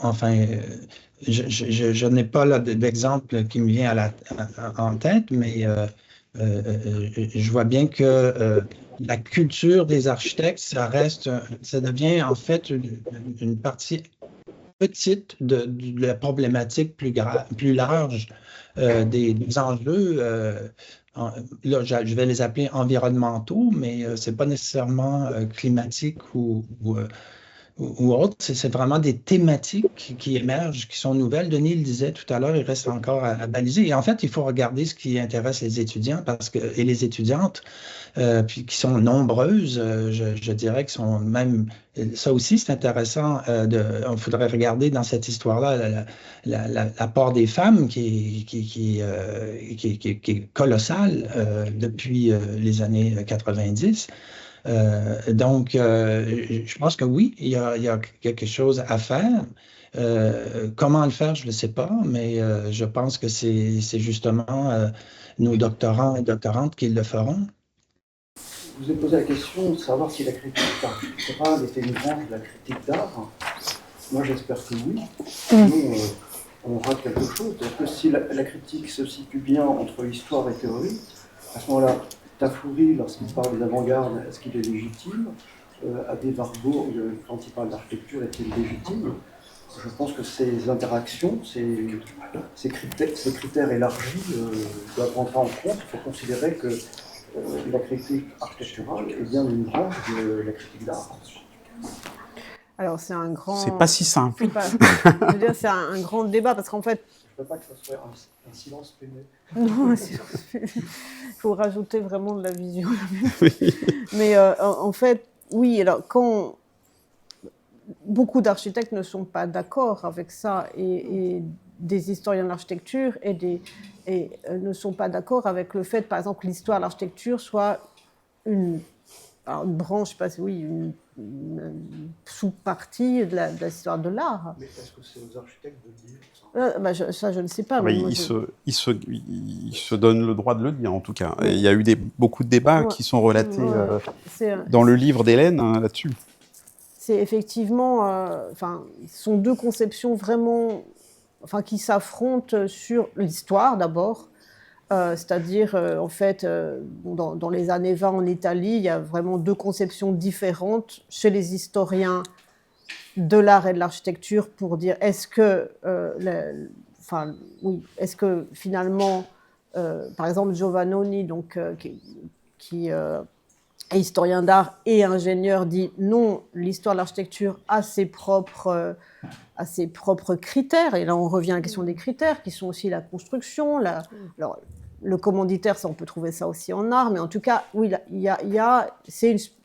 enfin, je n'ai pas d'exemple qui me vient en tête, mais je vois bien que la culture des architectes, ça devient en fait une partie petite de la problématique plus large des enjeux. Là, je vais les appeler environnementaux, mais ce n'est pas nécessairement climatique ou ou autres. C'est vraiment des thématiques qui émergent, qui sont nouvelles. Denis le disait tout à l'heure, il reste encore à baliser. Et en fait, il faut regarder ce qui intéresse les étudiants et les étudiantes, puis qui sont nombreuses. Je dirais que sont même... Ça aussi, c'est intéressant. Il faudrait regarder dans cette histoire-là l'apport des femmes qui est colossal depuis les années 90. Donc, je pense que oui, il y a quelque chose à faire. Comment le faire, je ne sais pas, mais je pense que c'est justement nos doctorants et doctorantes qui le feront. Je vous ai posé la question de savoir si la critique architecturale était une branche de la critique d'art. Moi, j'espère que oui. Sinon, on rate quelque chose. Parce que si la critique se situe bien entre histoire et théorie, à ce moment-là, Tafuri, lorsqu'il parle d'avant-garde, est-ce qu'il est légitime? Abbé Warburg, quand il parle d'architecture, est-il légitime? Je pense que ces interactions, ces critères élargis doivent rentrer en compte. Il faut considérer que la critique architecturale est bien une branche de la critique d'art. Alors c'est un grand... C'est pas si simple. Je veux dire, c'est un grand débat, parce qu'en fait... Je ne veux pas que ce soit un silence peiné. Non, il faut rajouter vraiment de la vision. Mais en fait, oui, alors quand beaucoup d'architectes ne sont pas d'accord avec ça, et des historiens de l'architecture ne sont pas d'accord avec le fait, par exemple, que l'histoire de l'architecture soit une branche, je sais pas si oui, une sous-partie de l'histoire de l'art. Mais est-ce que c'est aux architectes de le dire ça? Ça, je ne sais pas. Mais il se donne le droit de le dire, en tout cas. Et il y a eu beaucoup de débats qui sont relatés dans le livre d'Hélène là-dessus. C'est effectivement... ce sont deux conceptions vraiment... qui s'affrontent sur l'histoire, d'abord. C'est-à-dire, en fait, dans les années 20 en Italie, il y a vraiment deux conceptions différentes chez les historiens de l'art et de l'architecture pour dire est-ce que, est-ce que finalement, par exemple, Giovannoni, donc, qui est historien d'art et ingénieur, dit non, l'histoire de l'architecture a ses propres critères. Et là, on revient à la question des critères, qui sont aussi la construction, alors, le commanditaire, ça, on peut trouver ça aussi en art, mais en tout cas, oui, il y a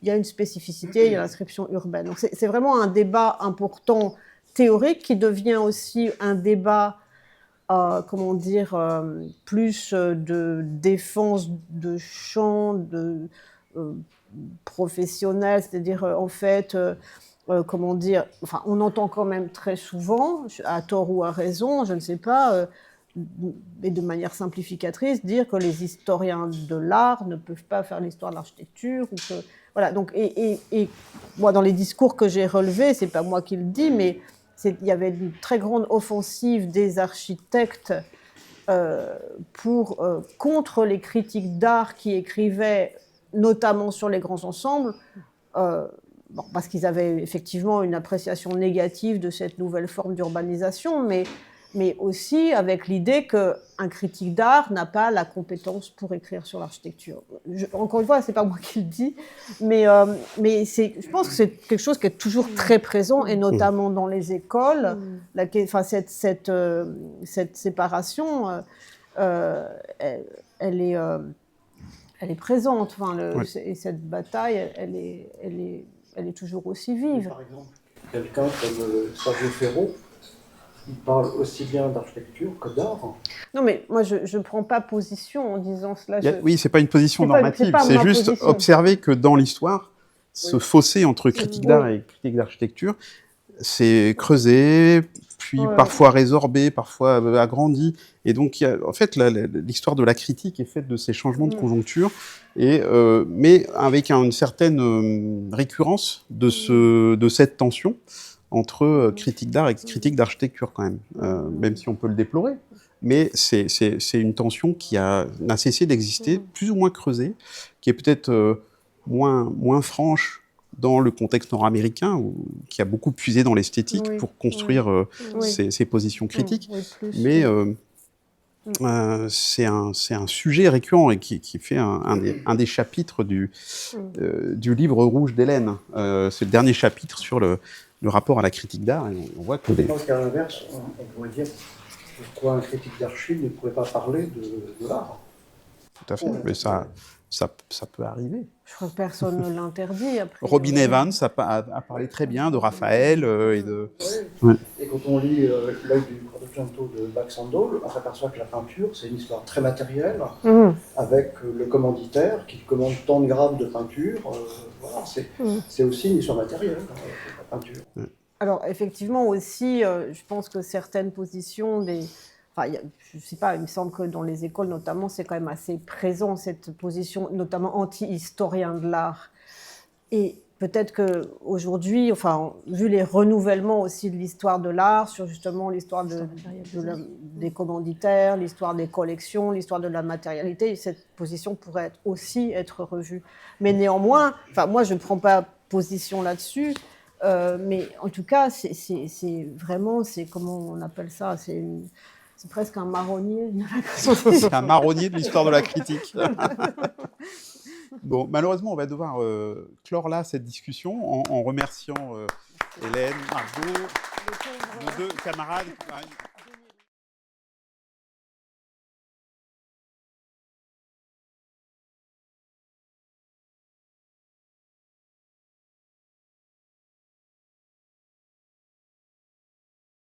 une spécificité, il y a l'inscription urbaine. Donc, c'est vraiment un débat important théorique qui devient aussi un débat, plus de défense de champ, professionnel, c'est-à-dire, en fait... on entend quand même très souvent, à tort ou à raison, je ne sais pas, et de manière simplificatrice, dire que les historiens de l'art ne peuvent pas faire l'histoire de l'architecture. Voilà, donc, et moi, dans les discours que j'ai relevés, c'est pas moi qui le dis, mais il y avait une très grande offensive des architectes contre les critiques d'art qui écrivaient, notamment sur les grands ensembles, parce qu'ils avaient effectivement une appréciation négative de cette nouvelle forme d'urbanisation, mais aussi avec l'idée qu'un critique d'art n'a pas la compétence pour écrire sur l'architecture. Encore une fois, ce n'est pas moi qui le dis, mais je pense que c'est quelque chose qui est toujours très présent, et notamment dans les écoles. Cette séparation, elle est présente, et cette bataille, elle est toujours aussi vive. Par exemple, quelqu'un comme Sergio Ferro, il parle aussi bien d'architecture que d'art. Non, mais moi, je ne prends pas position en disant cela. Oui, ce n'est pas une position normative, c'est juste observer que dans l'histoire, ce fossé entre critique d'art et critique d'architecture, c'est creusé, puis parfois résorbé, parfois agrandi. Et donc, en fait, l'histoire de la critique est faite de ces changements de conjoncture, mais avec une certaine récurrence de cette tension entre critique d'art et critique d'architecture, quand même, même si on peut le déplorer. Mais c'est une tension qui n'a cessé d'exister, plus ou moins creusée, qui est peut-être moins franche dans le contexte nord-américain, qui a beaucoup puisé dans l'esthétique pour construire ses positions critiques. Mais c'est un sujet récurrent et qui fait un des chapitres du livre rouge d'Hélène. C'est le dernier chapitre sur le rapport à la critique d'art. Et on voit que Je pense qu'à l'inverse, on pourrait dire pourquoi un critique d'archives ne pourrait pas parler de l'art. tout à fait, mais ça peut arriver. Je crois que personne ne l'interdit. après. Robin Evans a parlé très bien de Raphaël et de... Ouais. Et quand on lit L'œil du Quattrocento de Baxandall, on s'aperçoit que la peinture, c'est une histoire très matérielle, avec le commanditaire qui commande tant de grammes de peinture. Voilà, c'est aussi une histoire matérielle, la peinture. Alors, effectivement, aussi, je pense que certaines positions Enfin, je ne sais pas, il me semble que dans les écoles, notamment, c'est quand même assez présent, cette position, notamment anti-historien de l'art. Et peut-être qu'aujourd'hui, enfin, vu les renouvellements aussi de l'histoire de l'art, sur justement l'histoire des commanditaires, l'histoire des collections, l'histoire de la matérialité, cette position pourrait aussi être revue. Mais néanmoins, enfin, moi, je ne prends pas position là-dessus, mais en tout cas, c'est vraiment, comment on appelle ça, c'est presque un marronnier. C'est un marronnier de l'histoire de la critique. Bon, malheureusement, on va devoir clore là cette discussion en remerciant Hélène, Margot, nos deux camarades.